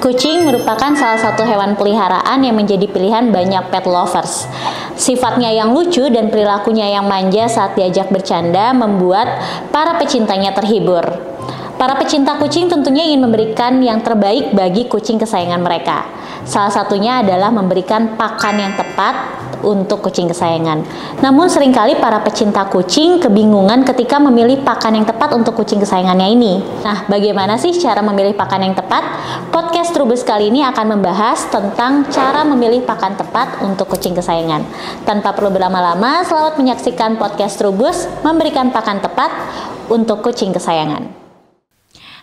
Kucing merupakan salah satu hewan peliharaan yang menjadi pilihan banyak pet lovers. Sifatnya yang lucu dan perilakunya yang manja saat diajak bercanda membuat para pecintanya terhibur. Para pecinta kucing tentunya ingin memberikan yang terbaik bagi kucing kesayangan mereka. Salah satunya adalah memberikan pakan yang tepat untuk kucing kesayangan. Namun seringkali para pecinta kucing kebingungan ketika memilih pakan yang tepat untuk kucing kesayangannya ini. Nah, bagaimana sih cara memilih pakan yang tepat? Podcast Trubus kali ini akan membahas tentang cara memilih pakan tepat untuk kucing kesayangan. Tanpa perlu berlama-lama, selamat menyaksikan podcast Trubus memberikan pakan tepat untuk kucing kesayangan.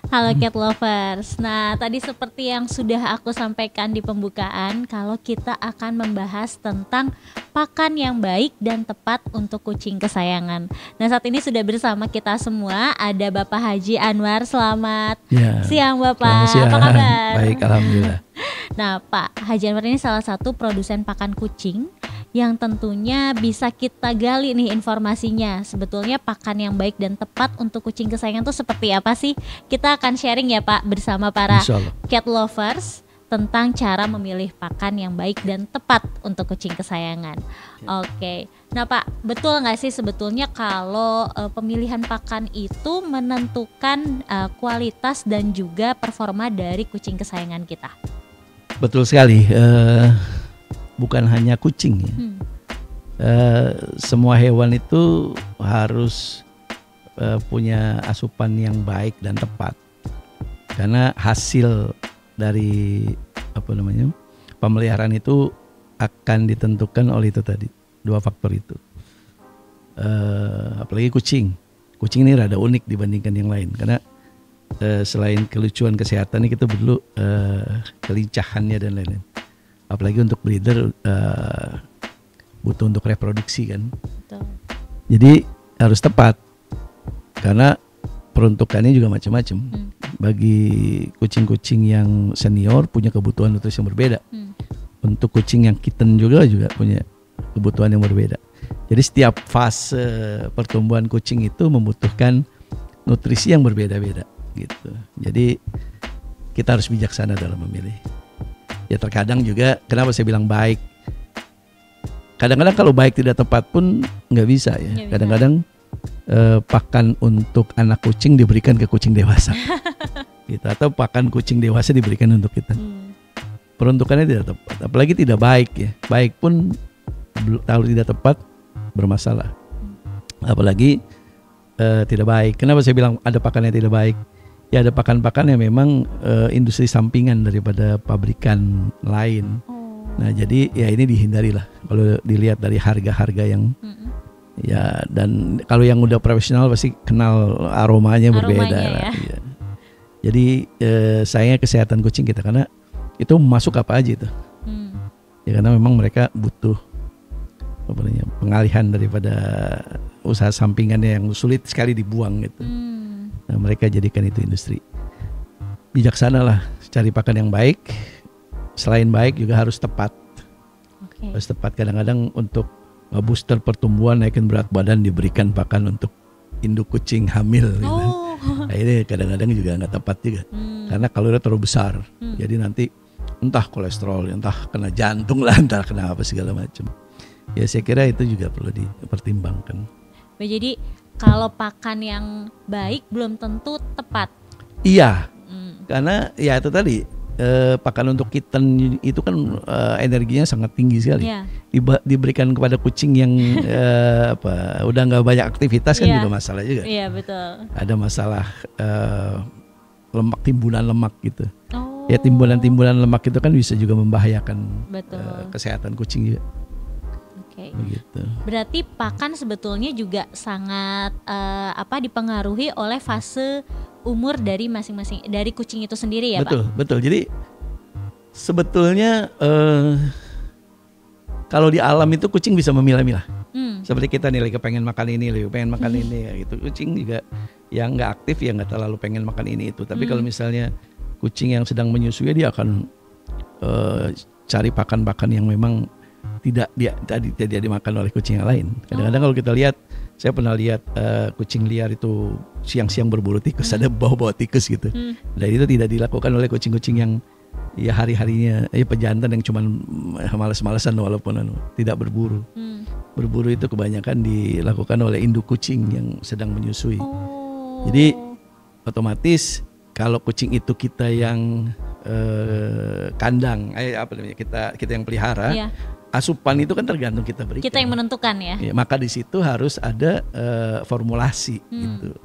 Halo cat lovers. Nah, tadi seperti yang sudah aku sampaikan di pembukaan, kalau kita akan membahas tentang pakan yang baik dan tepat untuk kucing kesayangan. Nah, saat ini sudah bersama kita semua ada Bapak Haji Anwar. Selamat siang Bapak. Siang. Apa kabar? Baik, alhamdulillah. Nah, Pak Haji Anwar ini salah satu produsen pakan kucing yang tentunya bisa kita gali nih informasinya. Sebetulnya pakan yang baik dan tepat untuk kucing kesayangan itu seperti apa sih? Kita akan sharing ya Pak bersama para cat lovers tentang cara memilih pakan yang baik dan tepat untuk kucing kesayangan. Oke. Nah Pak, betul nggak sih sebetulnya kalau pemilihan pakan itu menentukan kualitas dan juga performa dari kucing kesayangan kita? Betul sekali. Bukan hanya kucing ya. Semua hewan itu harus punya asupan yang baik dan tepat. Karena hasil dari pemeliharaan itu akan ditentukan oleh itu tadi, dua faktor itu. Apalagi kucing. Kucing ini rada unik dibandingkan yang lain karena selain kelucuan kesehatan ini kita perlu kelincahannya dan lain-lain. Apalagi untuk breeder butuh untuk reproduksi kan. Betul. Jadi harus tepat karena peruntukannya juga macam-macam. Bagi kucing-kucing yang senior punya kebutuhan nutrisi yang berbeda. Untuk kucing yang kitten juga punya kebutuhan yang berbeda. Jadi setiap fase pertumbuhan kucing itu membutuhkan nutrisi yang berbeda-beda gitu. Jadi kita harus bijaksana dalam memilih. Ya terkadang juga, kenapa saya bilang baik? Kadang-kadang kalau baik tidak tepat pun nggak bisa ya. Kadang-kadang pakan untuk anak kucing diberikan ke kucing dewasa, gitu. Atau pakan kucing dewasa diberikan untuk kita. Peruntukannya tidak tepat, apalagi tidak baik ya. Baik pun kalau tidak tepat bermasalah. Apalagi tidak baik. Kenapa saya bilang ada pakan yang tidak baik? Ya ada pakan-pakan yang memang industri sampingan daripada pabrikan lain. Nah jadi ya ini dihindari lah. Kalau dilihat dari harga-harga yang ya, dan kalau yang udah profesional pasti kenal aromanya berbeda lah. Ya. Jadi sayangnya kesehatan kucing kita karena itu masuk apa aja itu. Ya karena memang mereka butuh pengalihan daripada usaha sampingannya yang sulit sekali dibuang gitu. Nah, mereka jadikan itu industri. Bijaksanalah cari pakan yang baik. Selain baik juga harus tepat. Harus tepat. Kadang-kadang untuk booster pertumbuhan, naikin berat badan diberikan pakan untuk induk kucing hamil. Gitu. Nah, ini kadang-kadang juga nggak tepat juga. Karena kalorinya terlalu besar. Jadi nanti entah kolesterol, entah kena jantung lah, entah kena apa segala macam. Ya saya kira itu juga perlu dipertimbangkan. Jadi kalau pakan yang baik belum tentu tepat. Iya, karena ya itu tadi pakan untuk kitten itu kan energinya sangat tinggi sekali. Diberikan kepada kucing yang udah nggak banyak aktivitas kan juga masalah juga. Iya betul. Ada masalah lemak, timbunan lemak gitu. Ya timbunan lemak itu kan bisa juga membahayakan kesehatan kucing juga. Begitu. Berarti pakan sebetulnya juga sangat dipengaruhi oleh fase umur dari masing-masing dari kucing itu sendiri ya Pak? Betul. Jadi sebetulnya kalau di alam itu kucing bisa memilah-milah. Seperti kita nih lagi pengen makan ini, lagi pengen makan ini ya gitu. Kucing juga yang nggak aktif ya nggak terlalu pengen makan ini itu. Tapi kalau misalnya kucing yang sedang menyusui dia akan cari pakan-pakan yang memang tidak dimakan oleh kucing yang lain. Kadang-kadang kalau kita lihat, saya pernah lihat kucing liar itu siang-siang berburu tikus, ada bawa-bawa tikus gitu. Dan itu tidak dilakukan oleh kucing-kucing ya hari-harinya pejantan yang cuman malas-malasan walaupun tidak berburu. Berburu itu kebanyakan dilakukan oleh induk kucing yang sedang menyusui. Jadi otomatis kalau kucing itu kita yang kandang, kita yang pelihara, asupan itu kan tergantung kita berikan. Kita yang menentukan ya. Maka di situ harus ada formulasi gitu.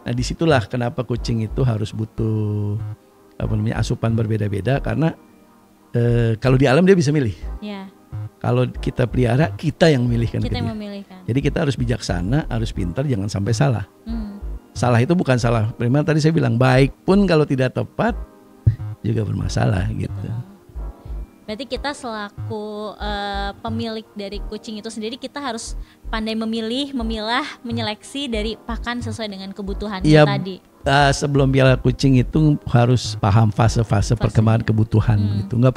Nah disitulah kenapa kucing itu harus butuh asupan berbeda-beda, karena kalau di alam dia bisa milih. Kalau kita pelihara, kita yang memilihkan. Kita yang memilihkan. Jadi kita harus bijaksana, harus pintar, jangan sampai salah. Salah itu bukan salah. Memang tadi saya bilang baik pun kalau tidak tepat juga bermasalah gitu. Berarti kita selaku pemilik dari kucing itu sendiri, kita harus pandai memilih, memilah, menyeleksi dari pakan sesuai dengan kebutuhannya tadi. Sebelum piara kucing itu harus paham fase-fase perkembangan kebutuhan gitu. Nggak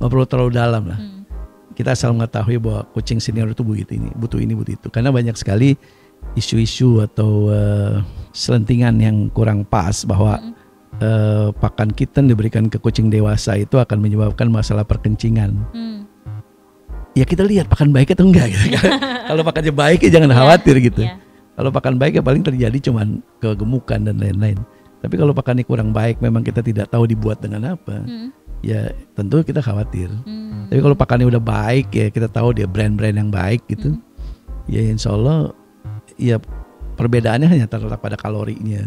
perlu terlalu dalam lah. Kita asal mengetahui bahwa kucing senior itu butuh ini, butuh itu. Karena banyak sekali isu-isu atau selentingan yang kurang pas bahwa pakan kitten diberikan ke kucing dewasa itu akan menyebabkan masalah perkencingan. Ya kita lihat pakan baik atau enggak gitu. Kalau pakannya baik ya jangan khawatir gitu. Kalau pakan baik ya paling terjadi cuman kegemukan dan lain-lain. Tapi kalau pakannya kurang baik, memang kita tidak tahu dibuat dengan apa, ya tentu kita khawatir. Tapi kalau pakannya udah baik, ya kita tahu dia brand-brand yang baik gitu, ya insya Allah ya perbedaannya hanya terletak pada kalorinya,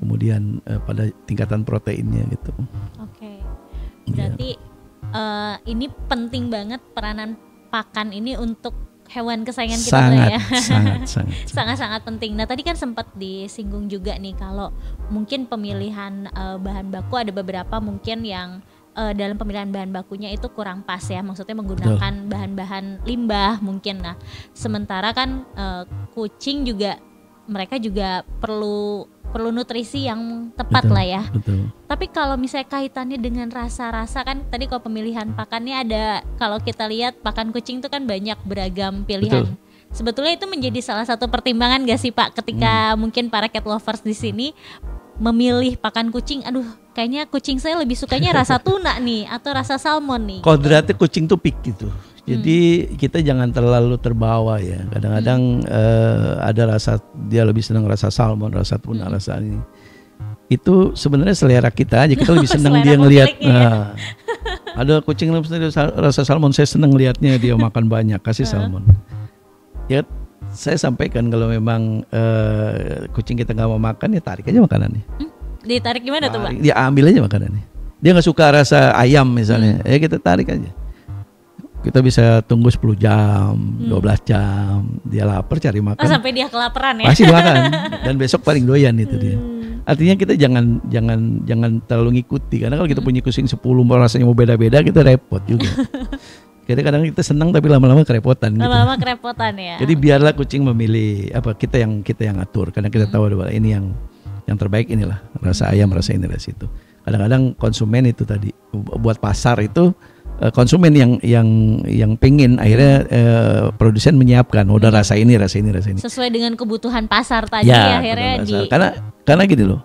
kemudian pada tingkatan proteinnya gitu. Oke. Berarti ini penting banget peranan pakan ini untuk hewan kesayangan kita ya. Sangat penting. Nah tadi kan sempat disinggung juga nih kalau mungkin pemilihan bahan baku ada beberapa mungkin yang dalam pemilihan bahan bakunya itu kurang pas ya, maksudnya menggunakan bahan-bahan limbah mungkin. Nah sementara kan kucing juga, mereka juga perlu nutrisi yang tepat lah ya. Tapi kalau misalnya kaitannya dengan rasa-rasa kan tadi kalau pemilihan pakannya ada, kalau kita lihat pakan kucing itu kan banyak beragam pilihan. Sebetulnya itu menjadi salah satu pertimbangan gak sih Pak ketika mungkin para cat lovers di sini memilih pakan kucing, aduh kayaknya kucing saya lebih sukanya rasa tuna nih atau rasa salmon nih. Kodratnya kucing tuh pick gitu. Jadi kita jangan terlalu terbawa ya. Kadang-kadang ada rasa, dia lebih senang rasa salmon, rasa tuna, rasa ini. Itu sebenarnya selera kita aja. Kita lebih senang dia ngelihat. Ada kucing rasa salmon, saya senang lihatnya dia makan banyak, kasih salmon. Ya saya sampaikan kalau memang kucing kita nggak mau makan, ya tarik aja makanannya. Ditarik gimana tuh Pak? Dia ambil aja makanannya. Dia nggak suka rasa ayam misalnya, ya kita tarik aja. Kita bisa tunggu 10 jam, 12 jam, dia lapar cari makan. Sampai dia kelaparan ya? Pasti makan, dan besok paling doyan itu dia. Artinya kita jangan terlalu ngikuti, karena kalau kita punya kucing 10 rasanya mau beda-beda, kita repot juga. Kadang-kadang kita senang tapi lama-lama kerepotan. Lama-lama kerepotan ya. Jadi biarlah kucing memilih kita yang atur, karena kita tahu bahwa ini yang terbaik, inilah rasa ayam, rasa ini, rasa itu. Kadang-kadang konsumen itu tadi buat pasar itu, konsumen yang pengen akhirnya produsen menyiapkan udah rasa ini sesuai dengan kebutuhan pasar tadi ya, akhirnya karena gini loh,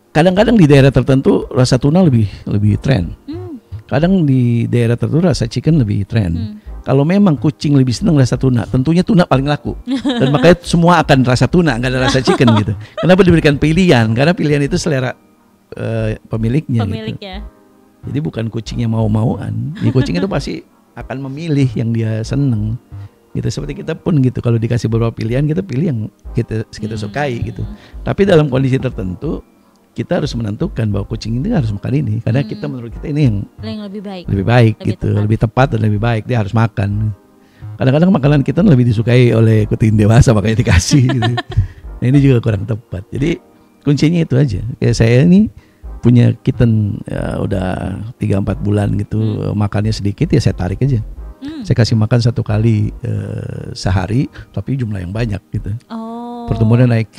kadang-kadang di daerah tertentu rasa tuna lebih tren, kadang di daerah tertentu rasa chicken lebih tren. Kalau memang kucing lebih senang rasa tuna, tentunya tuna paling laku dan makanya semua akan rasa tuna, nggak ada rasa chicken gitu. Kenapa diberikan pilihan? Karena pilihan itu selera pemiliknya gitu. Jadi bukan kucingnya mau-mauan, kucing itu pasti akan memilih yang dia seneng. Gitu, seperti kita pun gitu, kalau dikasih beberapa pilihan kita pilih yang kita sukai gitu. Tapi dalam kondisi tertentu kita harus menentukan bahwa kucing ini harus makan ini, karena kita menurut kita ini yang lebih baik gitu, lebih tepat dan lebih baik, dia harus makan. Kadang-kadang makanan kita lebih disukai oleh kucing dewasa, makanya dikasih gitu. Nah ini juga kurang tepat. Jadi kuncinya itu aja. Kayak saya ini punya kitten udah 3-4 bulan gitu, makannya sedikit, ya saya tarik aja. Saya kasih makan 1 kali sehari, tapi jumlah yang banyak gitu. Pertumbuhannya naik.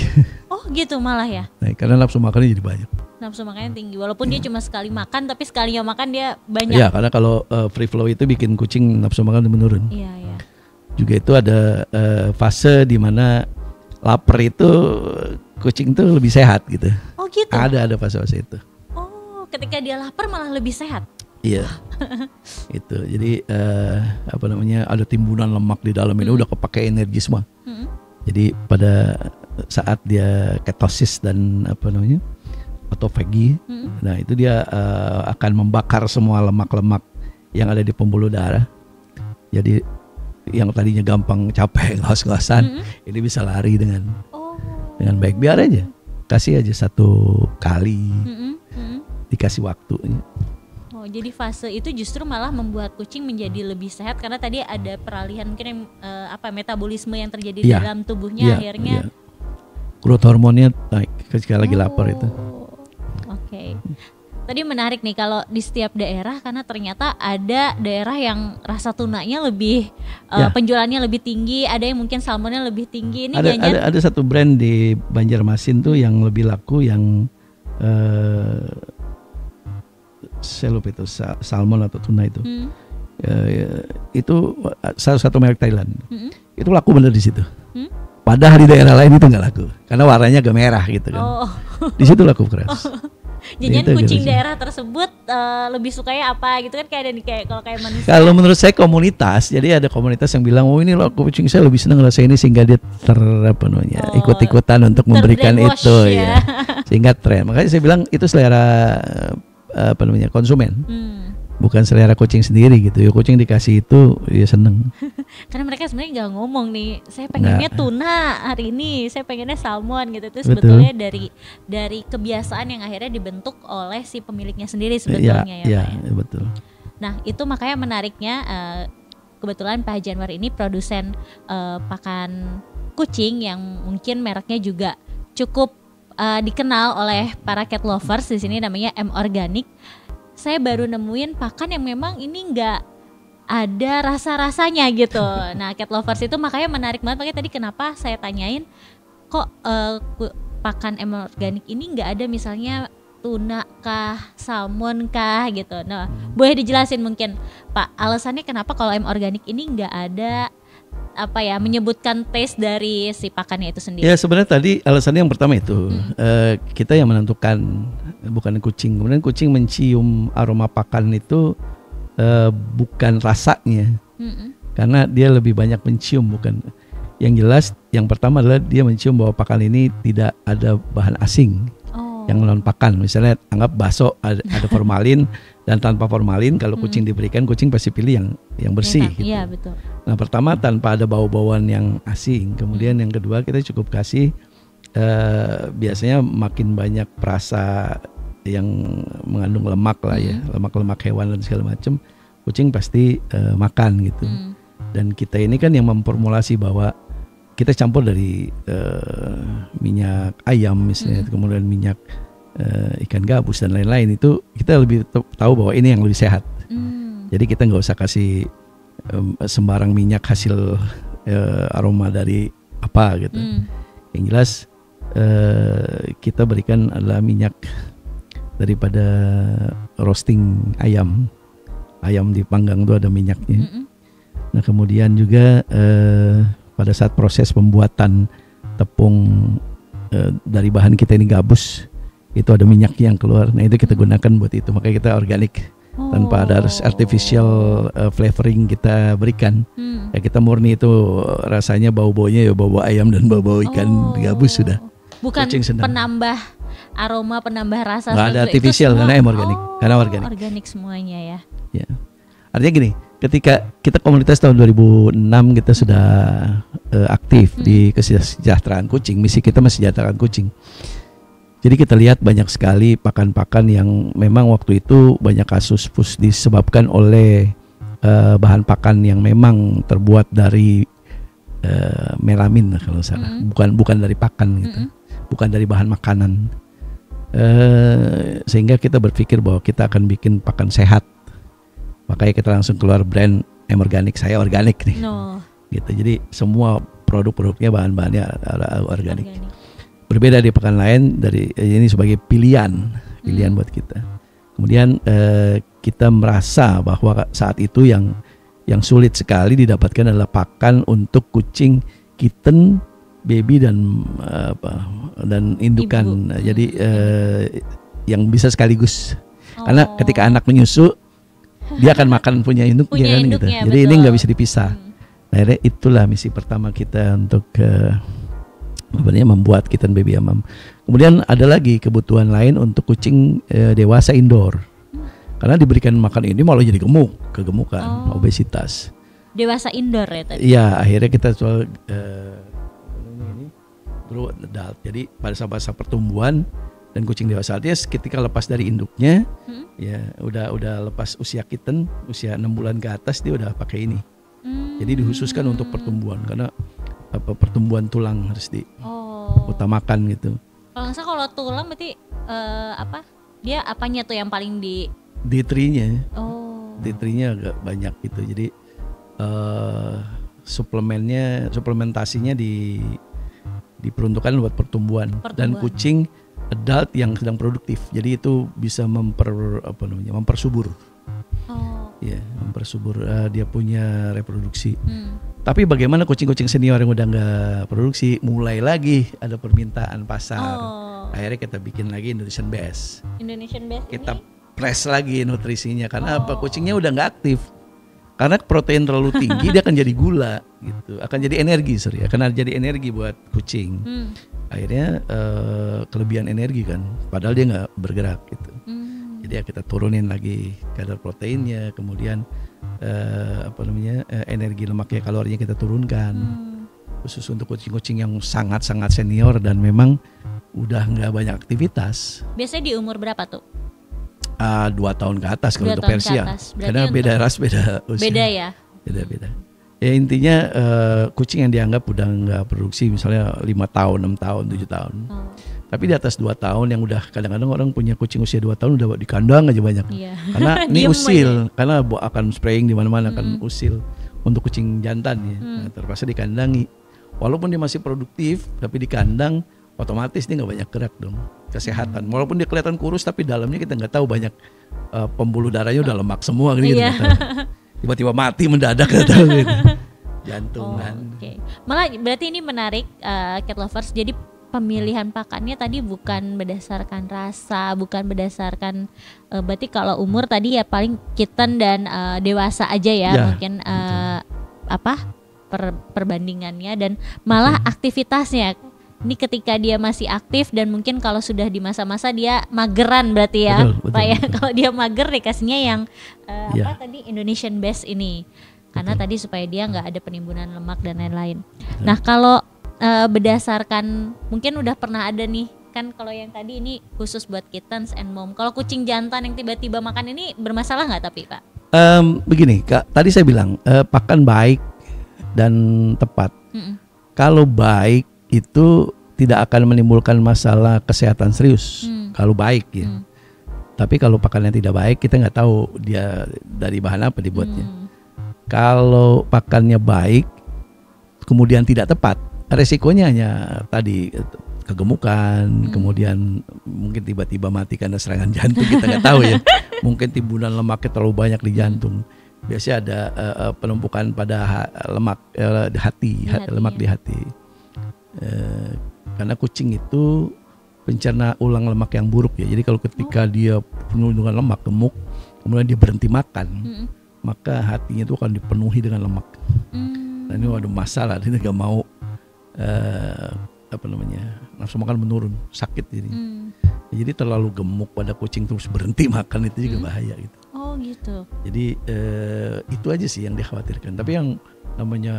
Oh gitu malah ya? Naik, karena nafsu makannya jadi banyak. Nafsu makannya tinggi, walaupun dia cuma sekali makan, tapi sekalinya makan dia banyak. Iya, karena kalau free flow itu bikin kucing nafsu makan menurun. Iya. Juga itu ada fase di mana lapar itu kucing tuh lebih sehat gitu. Oh gitu? Ada fase-fase itu. Ketika dia lapar malah lebih sehat? Iya. Itu. Jadi apa namanya, ada timbunan lemak di dalam ini, udah kepake energi semua. Jadi pada saat dia ketosis dan apa namanya, autofagi, nah itu dia akan membakar semua lemak-lemak yang ada di pembuluh darah. Jadi yang tadinya gampang capek, ngos-ngosan, ini bisa lari dengan baik. Biar aja, kasih aja 1 kali, dikasih waktu. Oh, jadi fase itu justru malah membuat kucing menjadi lebih sehat karena tadi ada peralihan mungkin yang, metabolisme yang terjadi di dalam tubuhnya akhirnya growth hormonnya naik ketika lagi lapar itu. Oke. Tadi menarik nih kalau di setiap daerah karena ternyata ada daerah yang rasa tunanya lebih penjualannya lebih tinggi, ada yang mungkin salmonnya lebih tinggi. Ini ada satu brand di Banjarmasin tuh yang lebih laku yang saya lupa itu salmon atau tuna itu. Itu salah satu merek Thailand. Itu laku bener di situ. Padahal di daerah lain itu nggak laku karena warnanya agak merah gitu kan. Di situ laku keras. Jangan kucing daerah tersebut lebih sukanya apa gitu kan, kayak kalau kayak manusia. Kalau menurut saya komunitas, jadi ada komunitas yang bilang ini loh kucing saya lebih senang rasa ini sehingga dia ikut-ikutan untuk memberikan itu ya. Sehingga tren. Makanya saya bilang itu selera konsumen. Bukan selera kucing sendiri gitu. Ya kucing dikasih itu ya seneng. Karena mereka sebenarnya nggak ngomong nih, saya pengennya tuna hari ini, saya pengennya salmon gitu. Itu sebetulnya dari kebiasaan yang akhirnya dibentuk oleh si pemiliknya sendiri sebetulnya ya Pak ya. Betul. Nah itu makanya menariknya kebetulan Pak Januar ini produsen pakan kucing yang mungkin mereknya juga cukup dikenal oleh para cat lovers di sini, namanya M Organic. Saya baru nemuin pakan yang memang ini nggak ada rasa-rasanya gitu. Nah, cat lovers itu makanya menarik banget. Makanya tadi kenapa saya tanyain kok pakan M Organic ini nggak ada misalnya tuna kah, salmon kah gitu. Nah, boleh dijelasin mungkin Pak alasannya kenapa kalau M Organic ini nggak ada menyebutkan taste dari si pakannya itu sendiri? Ya sebenarnya tadi alasannya yang pertama itu kita yang menentukan, bukan kucing. Kemudian kucing mencium aroma pakan itu bukan rasanya, karena dia lebih banyak mencium, bukan. Yang jelas yang pertama adalah dia mencium bahwa pakan ini tidak ada bahan asing yang non pakan. Misalnya anggap bakso ada formalin dan tanpa formalin, kalau kucing diberikan, kucing pasti pilih yang bersih. Gitu. Iya betul. Nah pertama tanpa ada bau-bauan yang asing. Kemudian yang kedua kita cukup kasih biasanya makin banyak perasa yang mengandung lemak lah ya, lemak-lemak hewan dan segala macam, kucing pasti makan gitu. Dan kita ini kan yang memformulasi bahwa kita campur dari minyak ayam misalnya, kemudian minyak ikan gabus dan lain-lain, itu kita lebih tahu bahwa ini yang lebih sehat. Jadi kita nggak usah kasih sembarang minyak hasil aroma dari apa gitu. Yang jelas kita berikan adalah minyak daripada roasting ayam dipanggang itu ada minyaknya. Nah kemudian juga pada saat proses pembuatan tepung dari bahan kita ini gabus, itu ada minyak yang keluar. Nah itu kita gunakan buat itu, makanya kita organik. Tanpa ada artificial flavoring kita berikan. Ya kita murni itu rasanya bau-baunya ya bau-bau ayam dan bau-bau ikan gabus sudah. Bukan penambah aroma, penambah rasa. Nggak ada artificial karena organik. Karena organik. Organik semuanya ya. Ya. Artinya gini, ketika kita komunitas tahun 2006 kita sudah aktif di kesejahteraan kucing. Misi kita mensejahterakan kucing. Jadi kita lihat banyak sekali pakan-pakan yang memang waktu itu banyak kasus disebabkan oleh bahan pakan yang memang terbuat dari melamin kalau salah, bukan dari pakan gitu, bukan dari bahan makanan, sehingga kita berpikir bahwa kita akan bikin pakan sehat, makanya kita langsung keluar brand M Organic, saya organik nih, gitu. Jadi semua produk-produknya bahan-bahannya organik. Berbeda di pakan lain, dari ini sebagai pilihan buat kita. Kemudian kita merasa bahwa saat itu yang sulit sekali didapatkan adalah pakan untuk kucing, kitten, baby dan indukan. Jadi yang bisa sekaligus. Karena ketika anak menyusu dia akan makan punya induknya Punya kan gitu. induknya, Jadi ini betul. nggak bisa dipisah. Akhirnya itulah misi pertama kita untuk membuat kitten baby amam. Kemudian ada lagi kebutuhan lain untuk kucing dewasa indoor. Karena diberikan makan ini malah jadi kegemukan, obesitas. Dewasa indoor ya tadi. Iya, akhirnya kita jual ini grow adult. Jadi pada masa pertumbuhan dan kucing dewasa artinya ketika lepas dari induknya, ya udah lepas usia kitten, usia 6 bulan ke atas dia udah pakai ini. Jadi dikhususkan untuk pertumbuhan karena pertumbuhan tulang harus diutamakan gitu. Kalau nggak salah kalau tulang berarti dia apanya tuh yang paling di D3-nya. Oh. D3-nya agak banyak gitu. Jadi suplementasinya diperuntukkan buat pertumbuhan dan kucing adult yang sedang produktif. Jadi itu bisa mempersubur. Ya, mempersubur dia punya reproduksi. Tapi bagaimana kucing-kucing senior yang udah nggak produksi, mulai lagi ada permintaan pasar. Akhirnya kita bikin lagi Indonesian Best. Kita press lagi nutrisinya karena kucingnya udah nggak aktif. Karena protein terlalu tinggi dia akan jadi gula gitu, akan jadi energi akan jadi energi buat kucing. Akhirnya kelebihan energi kan, padahal dia nggak bergerak gitu. Jadi ya kita turunin lagi kadar proteinnya, kemudian energi lemaknya, kalorinya kita turunkan. Khusus untuk kucing-kucing yang sangat-sangat senior dan memang udah nggak banyak aktivitas. Biasanya di umur berapa tuh? 2 tahun ke atas kalau untuk Persia. Karena beda ras, beda usia. Beda ya? Beda. Ya intinya kucing yang dianggap udah nggak produksi misalnya 5 tahun, 6 tahun, 7 tahun. Tapi di atas 2 tahun yang udah kadang-kadang orang punya kucing usia 2 tahun udah di kandang aja banyak. Karena ini usil, karena akan spraying di mana-mana kan usil untuk kucing jantan ya. Nah, terpaksa dikandangi. Walaupun dia masih produktif tapi di kandang otomatis dia nggak banyak gerak dong. Kesehatan. Walaupun dia kelihatan kurus tapi dalamnya kita nggak tahu banyak pembuluh darahnya udah lemak semua gitu. Tiba-tiba mati mendadak gitu. Jantungan. Malah berarti ini menarik cat lovers. Jadi pemilihan pakannya tadi bukan berdasarkan rasa, bukan berdasarkan berarti kalau umur tadi ya paling kitten dan dewasa aja ya mungkin perbandingannya dan malah aktivitasnya. Ini ketika dia masih aktif dan mungkin kalau sudah di masa-masa dia mageran berarti ya, Pak ya. Kalau dia mager dikasihnya yang tadi Indonesian Best ini, karena tadi supaya dia nggak ada penimbunan lemak dan lain-lain. Nah kalau berdasarkan mungkin udah pernah ada nih kan, kalau yang tadi ini khusus buat kittens and mom. Kalau kucing jantan yang tiba-tiba makan ini bermasalah nggak tapi Pak? Begini Kak, tadi saya bilang pakan baik dan tepat. Kalau baik itu tidak akan menimbulkan masalah kesehatan serius kalau baik ya. Tapi kalau pakannya tidak baik kita nggak tahu dia dari bahan apa dibuatnya. Kalau pakannya baik kemudian tidak tepat, resikonya hanya tadi kegemukan, kemudian mungkin tiba-tiba mati karena serangan jantung, kita nggak tahu ya. Mungkin timbunan lemaknya terlalu banyak di jantung. Biasanya ada penumpukan pada lemak lemak di hati. Karena kucing itu pencerna ulang lemak yang buruk ya. Jadi kalau ketika dia penuh dengan lemak, gemuk, kemudian dia berhenti makan, maka hatinya itu akan dipenuhi dengan lemak. Nah ini ada masalah, dia nggak mau nafsu makan menurun, sakit jadi. Jadi terlalu gemuk pada kucing terus berhenti makan itu juga bahaya gitu. Oh gitu. Jadi itu aja sih yang dikhawatirkan. Tapi yang namanya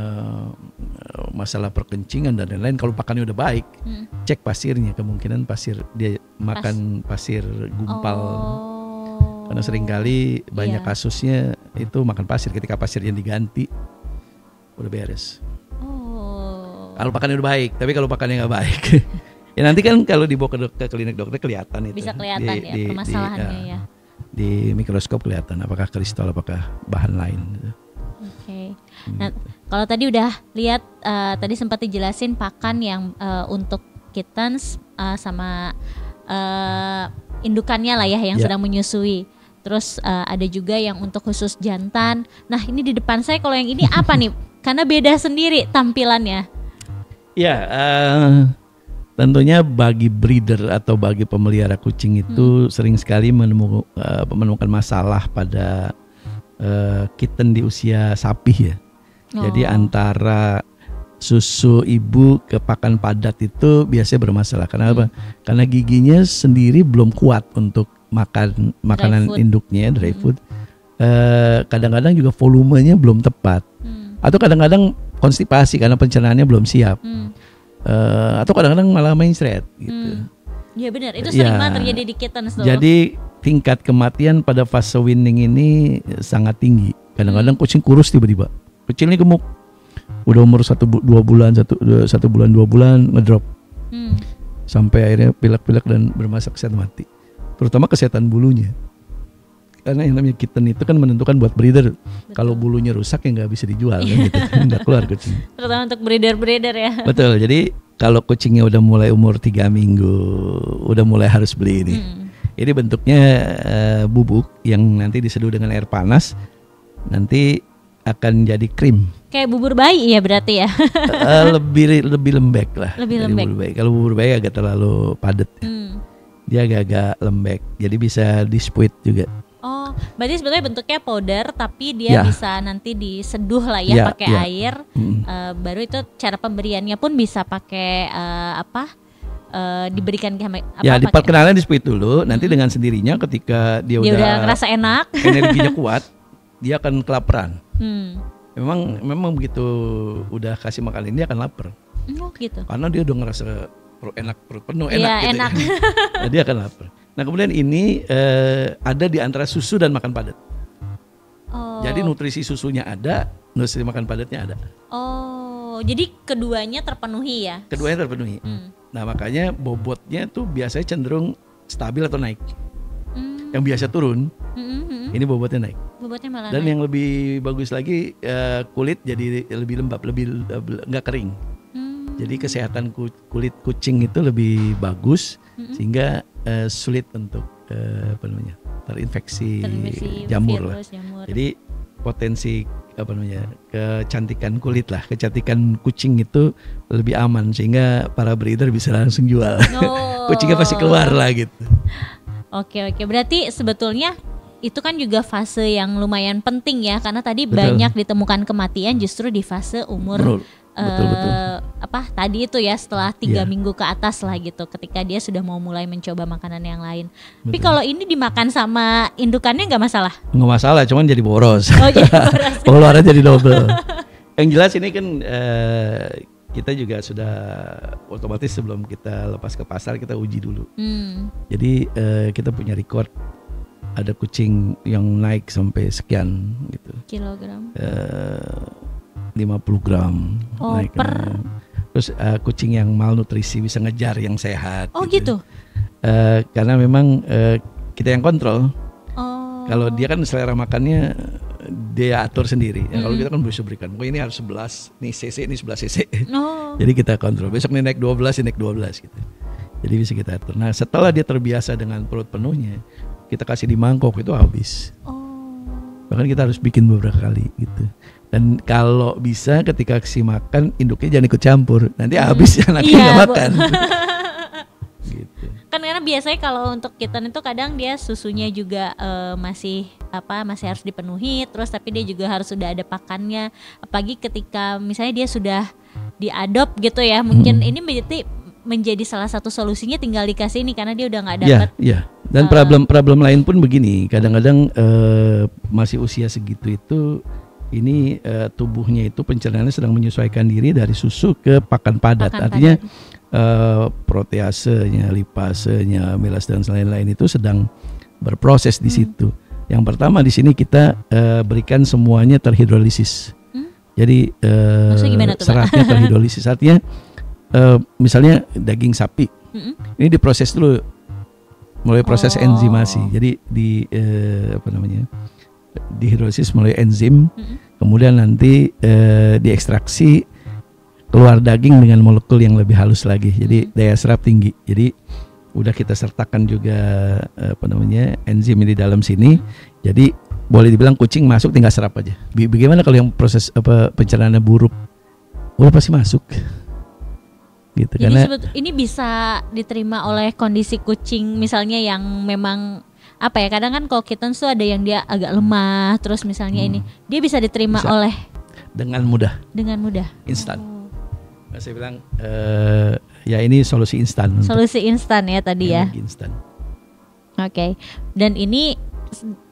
masalah perkencingan dan lain-lain, kalau pakannya udah baik, cek pasirnya, kemungkinan pasir dia makan pasir gumpal. Karena seringkali banyak kasusnya itu makan pasir, ketika pasirnya diganti udah beres. Kalau pakannya udah baik, tapi kalau pakannya nggak baik, ya nanti kan kalau dibawa ke klinik dokter kelihatan itu. Bisa kelihatan permasalahannya ya. Di mikroskop kelihatan apakah kristal, apakah bahan lain. Nah, kalau tadi udah lihat tadi sempat dijelasin pakan yang untuk kittens sama indukannya lah ya yang sedang menyusui. Terus ada juga yang untuk khusus jantan. Nah, ini di depan saya kalau yang ini apa nih? Karena beda sendiri tampilannya. Ya, tentunya bagi breeder atau bagi pemelihara kucing itu sering sekali menemukan masalah pada kitten di usia sapi ya. Jadi Oh. antara susu ibu ke pakan padat itu biasanya bermasalah. Karena apa? Karena giginya sendiri belum kuat untuk makan makanan food. induknya, dry food. Kadang-kadang juga volumenya belum tepat. Atau kadang-kadang konstipasi karena pencernaannya belum siap. Atau kadang-kadang malah mencret gitu. Ya benar, itu sering Ya. banget terjadi di kittens tuh. Jadi tingkat kematian pada fase weaning ini sangat tinggi. Kadang-kadang kucing kurus tiba-tiba. Kecil ini gemuk. Udah umur 2 bulan, 1 bulan 2 bulan ngedrop. Sampai akhirnya pilek-pilek dan bermasalah kesehatan mati. Terutama kesehatan bulunya. Karena yang namanya kitten itu kan menentukan buat breeder. Kalau bulunya rusak ya nggak bisa dijual kan gitu. Nggak keluar kucing. Terutama untuk breeder-breeder ya. Betul. Jadi kalau kucingnya udah mulai umur 3 minggu, udah mulai harus beli ini. Ini bentuknya bubuk yang nanti diseduh dengan air panas, nanti akan jadi krim. Kayak bubur bayi ya berarti ya. Lebih lembek lah. Lebih dari lembek. bubur bayi. Kalau bubur bayi agak terlalu padat. Dia agak-agak lembek. Jadi bisa dispuit juga. Oh, berarti sebetulnya bentuknya powder tapi dia Ya. bisa nanti diseduh lah ya, Ya, pakai ya. air. Baru itu cara pemberiannya pun bisa pakai diberikan Ya, di perkenalan dispuit dulu. Nanti dengan sendirinya ketika dia dia udah udah ngerasa enak. energinya kuat, dia akan kelaparan. Hmm. Memang begitu udah kasih makan ini dia akan lapar. Oh gitu. Karena dia udah ngerasa perut penuh Iya, enak gitu enak. ya. Nah, dia akan lapar. Nah kemudian ini ada di antara susu dan makan padat. Oh. Jadi nutrisi susunya ada, nutrisi makan padatnya ada. Oh, jadi keduanya terpenuhi ya. Keduanya terpenuhi. Nah makanya bobotnya tuh biasanya cenderung stabil atau naik. Yang biasa turun, ini bobotnya naik. Bobotnya malah Dan naik. yang lebih bagus lagi kulit jadi lebih lembab, lebih nggak kering. Jadi kesehatan kulit kucing itu lebih bagus sehingga sulit untuk terinfeksi jamur lah. virus, jamur. Jadi potensi kecantikan kulit lah, kecantikan kucing itu lebih aman sehingga para breeder bisa langsung jual. Oh. Kucingnya pasti keluar lah gitu. Oke, berarti sebetulnya itu kan juga fase yang lumayan penting ya, karena tadi Betul. banyak ditemukan kematian justru di fase umur Betul. Tadi itu ya setelah 3 Iya. minggu ke atas lah gitu, ketika dia sudah mau mulai mencoba makanan yang lain. Tapi kalau ini dimakan sama indukannya nggak masalah? Nggak masalah, cuman jadi boros. Oh jadi boros. Pengeluaran jadi double. Yang jelas ini kan kita juga sudah otomatis sebelum kita lepas ke pasar kita uji dulu. Jadi kita punya record ada kucing yang naik sampai sekian gitu. Kilogram. 50 gram. Oh, naik. per. Terus kucing yang malnutrisi bisa ngejar yang sehat. Oh gitu. Karena memang kita yang kontrol. Oh. Kalau dia kan selera makannya dia atur sendiri. Ya, kalau kita kan bisa berikan. Oh ini harus 11, nih cc, ini 11 cc. Oh. Jadi kita kontrol. Besok nih naik 12, ini naik 12 gitu. Jadi bisa kita atur. Nah setelah dia terbiasa dengan perut penuhnya, kita kasih di mangkok itu habis. Bahkan kita harus bikin beberapa kali gitu. Dan kalau bisa ketika kasih makan induknya jangan ikut campur. Nanti habis anaknya Iya, nggak makan. Gitu. Kan karena biasanya kalau untuk kitten itu kadang dia susunya juga masih harus dipenuhi, terus tapi dia juga harus sudah ada pakannya. Apalagi ketika misalnya dia sudah diadop gitu ya, mungkin ini menjadi salah satu solusinya tinggal dikasih ini karena dia udah nggak dapat. Iya. Dan problem lain pun begini. Kadang-kadang masih usia segitu itu ini tubuhnya itu pencernaannya sedang menyesuaikan diri dari susu ke pakan padat. Artinya proteasenya, lipasenya, amilase dan lain-lain itu sedang berproses di situ. Yang pertama di sini kita berikan semuanya terhidrolisis. Jadi seratnya terhidrolisis. Artinya misalnya daging sapi, ini diproses dulu, mulai proses enzimasi. Jadi dihidrolisis melalui enzim, kemudian nanti diekstraksi keluar daging dengan molekul yang lebih halus lagi. Jadi daya serap tinggi. Jadi udah kita sertakan juga enzim di dalam sini. Jadi boleh dibilang kucing masuk tinggal serap aja. Bagaimana kalau yang proses pencernaannya buruk? Udah pasti masuk. Gitu. Jadi Karena ini bisa diterima oleh kondisi kucing misalnya yang memang apa ya, kadang kan kalau kittens tuh ada yang dia agak lemah, terus misalnya ini dia bisa diterima Bisa. oleh Dengan mudah, instan. Saya bilang ya ini solusi instan. Solusi instan ya tadi ya. Instan. Oke. Dan ini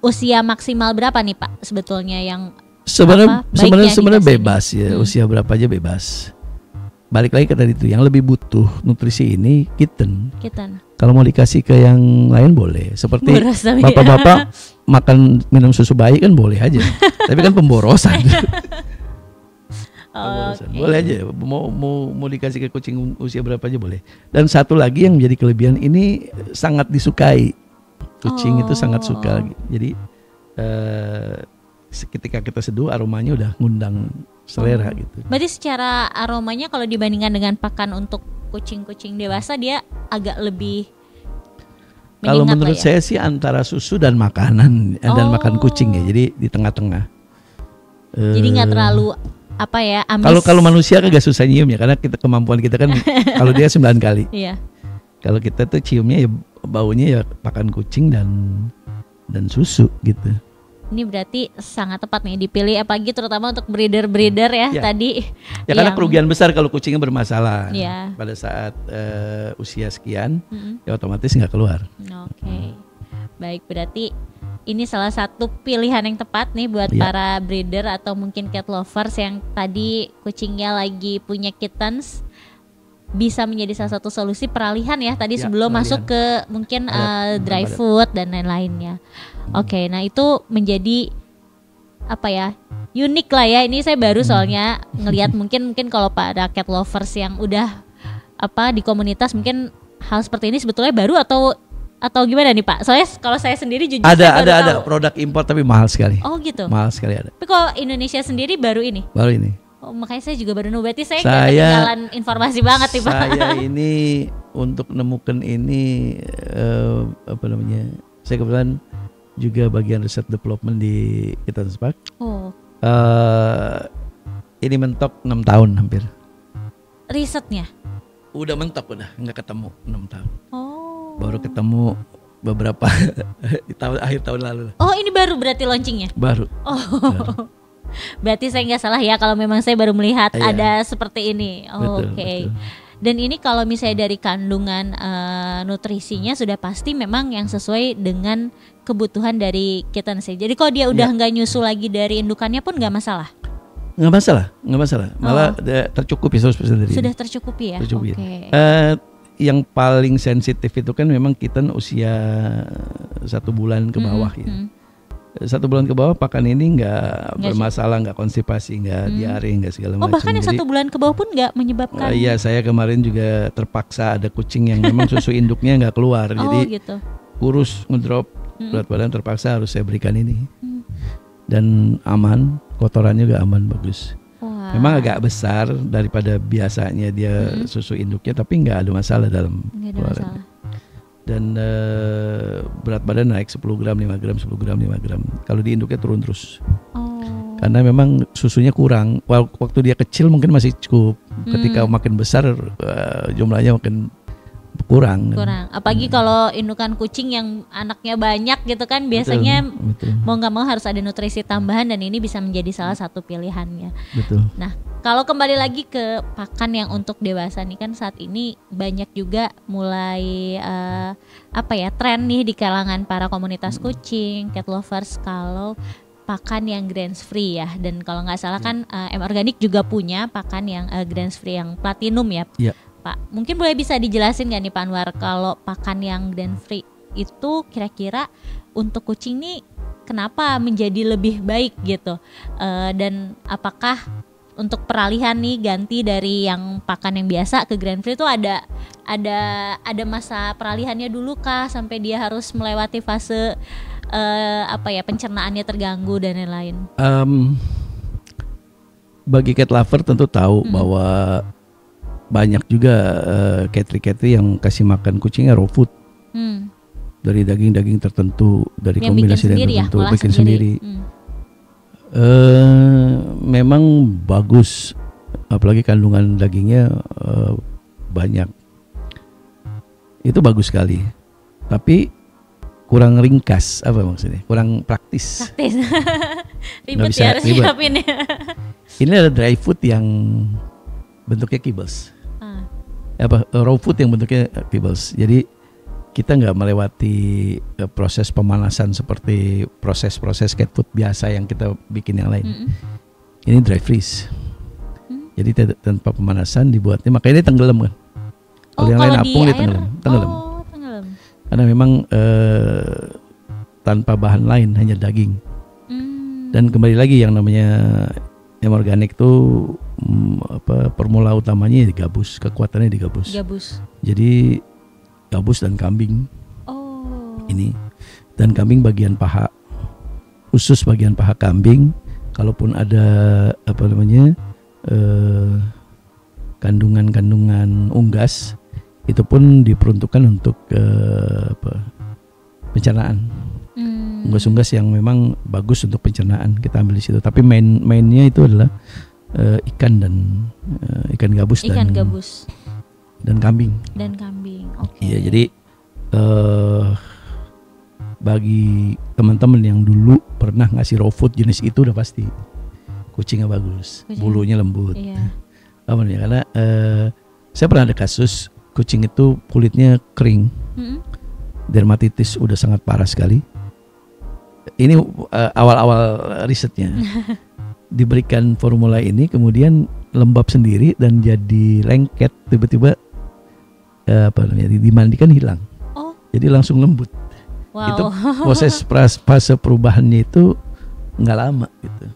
usia maksimal berapa nih Pak sebetulnya yang Sebenarnya bebas ya, usia berapa aja bebas. Balik lagi ke tadi itu, yang lebih butuh nutrisi ini kitten. Kalau mau dikasih ke yang lain boleh. Seperti bapak-bapak makan minum susu bayi kan boleh aja. Tapi kan pemborosan. Okay. Boleh aja. Mau dikasih ke kucing usia berapa aja boleh. Dan satu lagi yang menjadi kelebihan ini sangat disukai. Kucing itu sangat suka. Jadi ketika kita seduh aromanya udah ngundang selera gitu. Berarti secara aromanya kalau dibandingkan dengan pakan untuk kucing-kucing dewasa dia agak lebih menyengat. Kalau menurut saya sih antara susu dan makanan dan makan kucing ya. Jadi di tengah-tengah. Jadi nggak terlalu apa ya, amis. Kalau manusia kan gak susah nyium ya, karena kemampuan kita kan kalau dia 9 kali. Iya. Kalau kita tuh ciumnya ya baunya ya pakan kucing dan susu gitu. Ini berarti sangat tepat nih dipilih, apalagi terutama untuk breeder ya tadi. Ya karena kerugian besar kalau kucingnya bermasalah ya. Pada saat usia sekian, ya otomatis nggak keluar. Oke. Baik, berarti ini salah satu pilihan yang tepat nih buat para breeder atau mungkin cat lovers yang tadi kucingnya lagi punya kittens. Bisa menjadi salah satu solusi peralihan ya tadi sebelum masuk ke mungkin dry food dan lain-lainnya. Oke, nah itu menjadi apa ya, unik lah ya. Ini saya baru soalnya ngelihat mungkin kalau pada cat lovers yang udah di komunitas mungkin hal seperti ini sebetulnya baru atau gimana nih Pak? Soalnya kalau saya sendiri jujur ada produk impor tapi mahal sekali. Oh gitu. Mahal sekali ada. Tapi kalau Indonesia sendiri baru ini. Oh, makanya saya juga baru berarti saya nggak ketinggalan informasi banget nih Pak. Saya ini untuk nemukan ini saya kebetulan juga bagian riset development di Kittens Park. Ini mentok 6 tahun hampir. Risetnya? Udah mentok nggak ketemu 6 tahun. Baru ketemu beberapa di akhir tahun lalu. Oh ini baru berarti launchingnya? Baru. Baru. Berarti saya nggak salah ya kalau memang saya baru melihat ada seperti ini. Oke. Dan ini kalau misalnya dari kandungan nutrisinya sudah pasti memang yang sesuai dengan kebutuhan dari kittens. Jadi kalau dia udah nggak nyusu lagi dari indukannya pun nggak masalah? Nggak masalah. Malah tercukupi 100% dari sudah tercukupi ya? Tercukupi. Yang paling sensitif itu kan memang kitten usia 1 bulan ke bawah ya. 1 bulan ke bawah pakan ini nggak bermasalah, nggak konstipasi, nggak diare, nggak segala macam. Bahkan yang 1 bulan ke bawah pun nggak menyebabkan? Iya, saya kemarin juga terpaksa ada kucing yang memang susu induknya nggak keluar, jadi gitu. kurus, ngedrop berat badan, terpaksa harus saya berikan ini. Dan aman, kotorannya juga aman, bagus. Memang agak besar daripada biasanya dia susu induknya, tapi nggak ada masalah dalam keluarannya. Dan berat badan naik 10 gram, 5 gram, 10 gram, 5 gram. Kalau di induknya turun terus. Karena memang susunya kurang. Waktu dia kecil mungkin masih cukup. Ketika makin besar jumlahnya makin kurang. Apalagi kalau indukan kucing yang anaknya banyak gitu kan, biasanya betul. Mau nggak mau harus ada nutrisi tambahan dan ini bisa menjadi salah satu pilihannya. Betul. Nah, kalau kembali lagi ke pakan yang untuk dewasa nih kan saat ini banyak juga mulai tren nih di kalangan para komunitas kucing, cat lovers kalau pakan yang grains free ya. Dan kalau nggak salah kan M Organic juga punya pakan yang grains free yang platinum ya. Pak, mungkin boleh bisa dijelasin nggak nih Pak Anwar kalau pakan yang grain free itu kira-kira untuk kucing nih kenapa menjadi lebih baik gitu, dan apakah untuk peralihan nih ganti dari yang pakan yang biasa ke grain free itu ada masa peralihannya dulu kah sampai dia harus melewati fase pencernaannya terganggu dan lain-lain? Bagi cat lover tentu tahu bahwa banyak juga catry yang kasih makan kucingnya raw food dari daging tertentu, dari yang kombinasi tertentu, bikin sendiri. Memang bagus, apalagi kandungan dagingnya banyak, itu bagus sekali. Tapi kurang ringkas, apa maksudnya? Kurang praktis. Praktis. Nggak Ribet bisa ya harus ribet. nyiapin ya. Ini ada dry food yang bentuknya kibbles. Raw food yang bentuknya kibbles. Jadi kita nggak melewati proses pemanasan seperti proses-proses cat food biasa yang kita bikin yang lain. Ini dry freeze. Jadi tanpa pemanasan dibuatnya, makanya dia tenggelam kan. Kalau yang lain apung dia tenggelam. Tenggelam. Karena memang tanpa bahan lain, hanya daging. Dan kembali lagi yang namanya organik tuh formula utamanya digabus, kekuatannya digabus. Jadi gabus dan kambing. Ini dan kambing bagian paha, khusus bagian paha kambing. Kalaupun ada kandungan unggas, itu pun diperuntukkan untuk pencernaan. Unggas-unggas yang memang bagus untuk pencernaan kita ambil di situ. Tapi mainnya itu adalah ikan gabus dan kambing. Oke. Iya, jadi bagi teman-teman yang dulu pernah ngasih raw food jenis itu udah pasti kucingnya bagus, bulunya lembut. Iya. Karena saya pernah ada kasus kucing itu kulitnya kering, dermatitis udah sangat parah sekali. Ini awal-awal risetnya. Diberikan formula ini, kemudian lembab sendiri dan jadi lengket, tiba-tiba dimandikan hilang. Jadi langsung lembut. Wow. Itu proses fase perubahannya itu nggak lama gitu.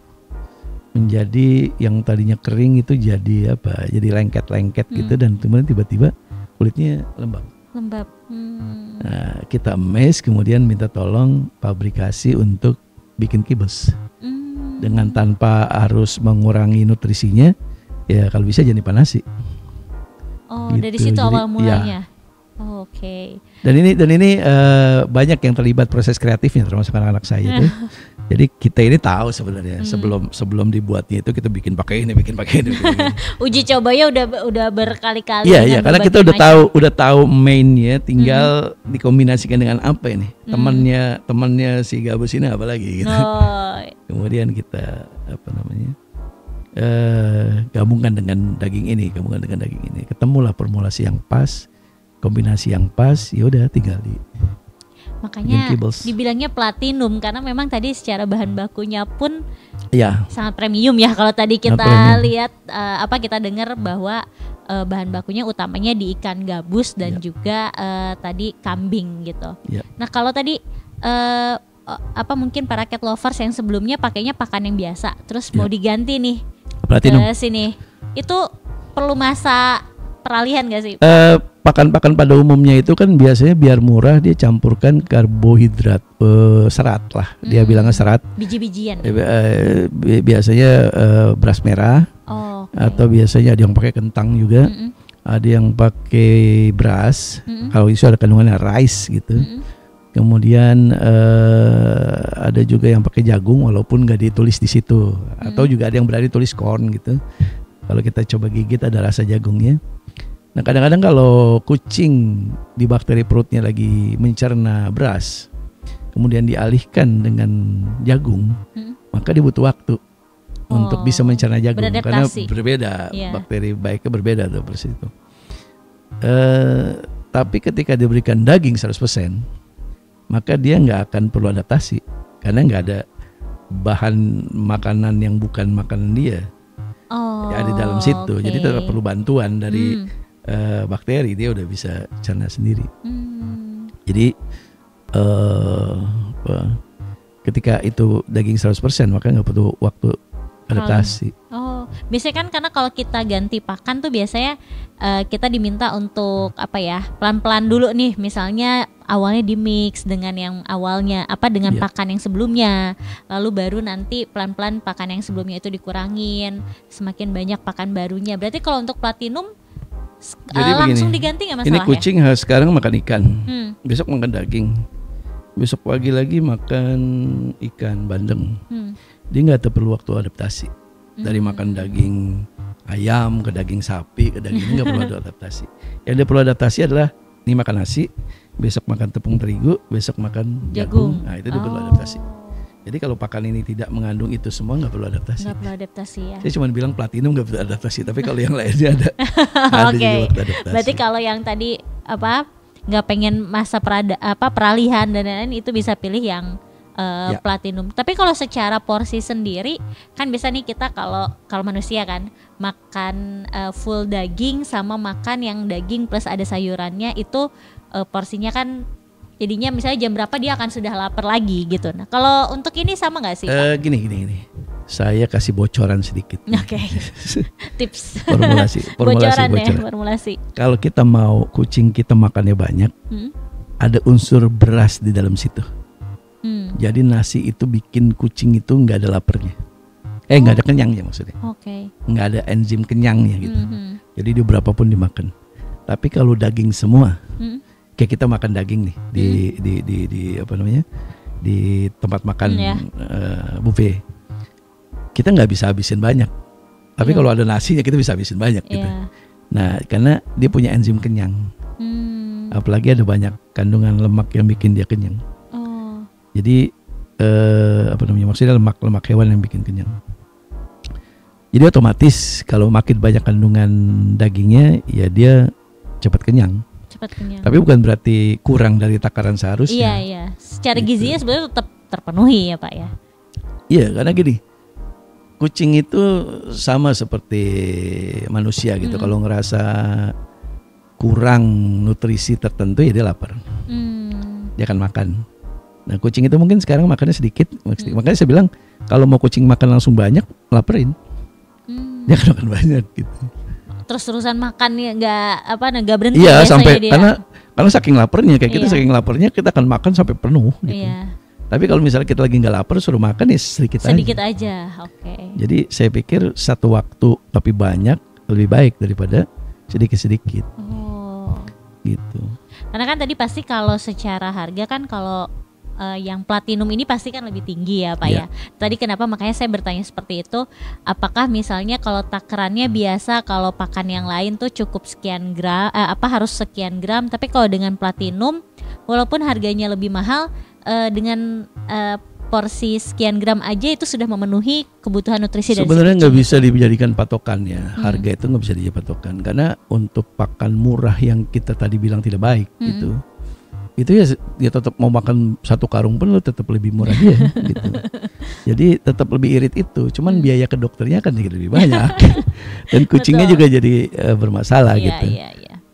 Menjadi yang tadinya kering itu jadi jadi lengket-lengket gitu, dan kemudian tiba-tiba kulitnya lembab. Nah, kita emes, kemudian minta tolong pabrikasi untuk bikin kibbles. Dengan tanpa harus mengurangi nutrisinya, ya kalau bisa jangan dipanasi. Gitu. Dari situ awal mulanya. Ya. Oke. Dan ini banyak yang terlibat proses kreatifnya, termasuk anak-anak saya tuh. Jadi kita ini tahu sebenarnya sebelum dibuatnya itu kita bikin pakai ini. Uji cobanya udah berkali-kali. Iya, karena kita udah tahu mainnya, tinggal dikombinasikan dengan apa ini. Temannya si gabus ini apa lagi gitu. Kemudian kita gabungkan dengan daging ini, ketemulah formulasi yang pas, kombinasi yang pas, ya udah tinggal makanya dibilangnya platinum karena memang tadi secara bahan bakunya pun sangat premium ya. Kalau tadi kita lihat kita dengar bahwa bahan bakunya utamanya di ikan gabus dan juga tadi kambing gitu. Nah kalau tadi mungkin para cat lovers yang sebelumnya pakainya pakan yang biasa, terus mau diganti nih platinum ke sini, itu perlu masa peralihan gak sih? Pakan-pakan pada umumnya itu kan biasanya biar murah dia campurkan karbohidrat, serat lah, dia bilangnya serat, biji-bijian. Biasanya beras merah, atau biasanya ada yang pakai kentang juga, ada yang pakai beras. Kalau itu ada kandungannya rice gitu. Kemudian ada juga yang pakai jagung walaupun nggak ditulis di situ, atau juga ada yang berarti tulis corn gitu. Kalau kita coba gigit ada rasa jagungnya. Nah kadang-kadang kalau kucing di bakteri perutnya lagi mencerna beras, kemudian dialihkan dengan jagung, maka dia butuh waktu untuk bisa mencerna jagung, karena berbeda, bakteri baiknya berbeda tuh persis itu. Tapi ketika diberikan daging 100%, maka dia nggak akan perlu adaptasi, karena nggak ada bahan makanan yang bukan makanan dia di dalam situ. Jadi tetap perlu bantuan dari bakteri, dia udah bisa cerna sendiri. Jadi ketika itu daging 100%, maka nggak perlu waktu adaptasi. Biasanya kan karena kalau kita ganti pakan tuh biasanya kita diminta untuk pelan-pelan dulu nih, misalnya awalnya di mix dengan yang awalnya dengan pakan yang sebelumnya, lalu baru nanti pelan-pelan pakan yang sebelumnya itu dikurangin, semakin banyak pakan barunya. Berarti kalau untuk platinum langsung diganti nggak masalah? Ini kucing sekarang makan ikan, besok makan daging, besok pagi lagi makan ikan bandeng. Dia nggak perlu waktu adaptasi. Dari makan daging ayam ke daging sapi ke daging, nggak perlu adaptasi. Yang dia perlu adaptasi adalah ini makan nasi, besok makan tepung terigu, besok makan jagung. Nah itu dia perlu adaptasi. Jadi kalau pakan ini tidak mengandung itu semua nggak perlu adaptasi. Nggak perlu adaptasi ya. Saya cuma bilang platinum nggak perlu adaptasi, tapi kalau yang lainnya ada. Oke. Juga waktu adaptasi. Berarti kalau yang tadi nggak pengen masa peralihan dan lain-lain itu bisa pilih yang platinum. Tapi kalau secara porsi sendiri kan bisa nih kita kalau manusia kan makan full daging sama makan yang daging plus ada sayurannya itu porsinya kan jadinya misalnya jam berapa dia akan sudah lapar lagi gitu. Nah kalau untuk ini sama nggak sih? Gini. Saya kasih bocoran sedikit. Oke. Tips. Formulasi. Kalau kita mau kucing kita makannya banyak, ada unsur beras di dalam situ. Jadi nasi itu bikin kucing itu nggak ada laparnya. Nggak ada kenyangnya maksudnya. Oke. Nggak ada enzim kenyangnya gitu. Jadi dia berapapun dimakan. Tapi kalau daging semua, kayak kita makan daging nih di apa namanya di tempat makan buffet, kita nggak bisa habisin banyak. Tapi kalau ada nasinya kita bisa habisin banyak gitu. Nah karena dia punya enzim kenyang. Apalagi ada banyak kandungan lemak yang bikin dia kenyang. Jadi apa namanya maksudnya lemak hewan yang bikin kenyang. Jadi otomatis kalau makin banyak kandungan dagingnya ya dia cepat kenyang. Tapi bukan berarti kurang dari takaran seharusnya. Iya. Secara gizinya sebenarnya tetap terpenuhi ya Pak ya. Iya karena gini, kucing itu sama seperti manusia gitu. Kalau ngerasa kurang nutrisi tertentu ya dia lapar. Dia akan makan. Nah kucing itu mungkin sekarang makannya sedikit. Makanya saya bilang kalau mau kucing makan langsung banyak, laparin. Dia akan makan banyak gitu. Terus-terusan makan ya nggak berhenti. Iya sampai dia. Karena saking laparnya kayak kita saking laparnya kita akan makan sampai penuh gitu. Iya. Tapi kalau misalnya kita lagi nggak lapar suruh makan ya sedikit aja. Oke. Jadi saya pikir satu waktu tapi banyak lebih baik daripada sedikit-sedikit. Gitu. Karena kan tadi pasti kalau secara harga kan kalau yang platinum ini pasti kan lebih tinggi ya Pak ya. Tadi kenapa makanya saya bertanya seperti itu. Apakah misalnya kalau takarannya biasa kalau pakan yang lain tuh cukup sekian gram, harus sekian gram. Tapi kalau dengan platinum walaupun harganya lebih mahal dengan porsi sekian gram aja itu sudah memenuhi kebutuhan nutrisi dari sebenarnya nggak bisa dijadikan patokannya. Harga itu nggak bisa dijadikan patokan karena untuk pakan murah yang kita tadi bilang tidak baik itu ya tetap mau makan satu karung pun lo tetap lebih murah dia gitu. Jadi tetap lebih irit itu. Cuman biaya ke dokternya kan jadi lebih banyak. Dan kucingnya juga jadi bermasalah gitu.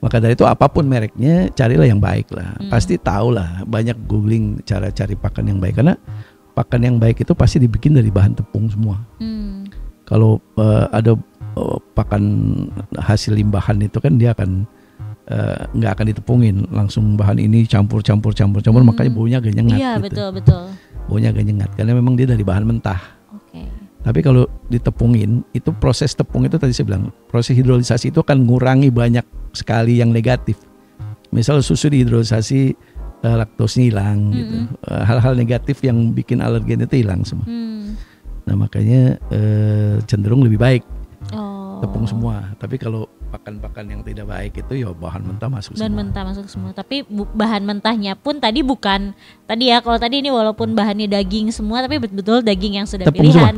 Maka dari itu apapun mereknya carilah yang baik lah. Pasti tahu lah banyak googling cara cari pakan yang baik karena pakan yang baik itu pasti dibikin dari bahan tepung semua. Kalau ada pakan hasil limbahan itu kan dia akan nggak akan ditepungin, langsung bahan ini campur makanya baunya agak nyengat. Iya gitu. betul. Baunya agak nyengat karena memang dia dari bahan mentah. Tapi kalau ditepungin itu proses tepung itu tadi saya bilang proses hidrolisasi itu akan ngurangi banyak sekali yang negatif. Misal susu dihidrolisasi laktosnya hilang gitu. Hal-hal negatif yang bikin alergen itu hilang semua. Nah makanya cenderung lebih baik tepung semua. Tapi kalau pakan-pakan yang tidak baik itu ya bahan mentah masuk semua. Bahan mentah masuk semua. Tapi bahan mentahnya pun tadi bukan tadi ya kalau tadi ini walaupun bahannya daging semua tapi betul-betul daging yang sudah tepung pilihan.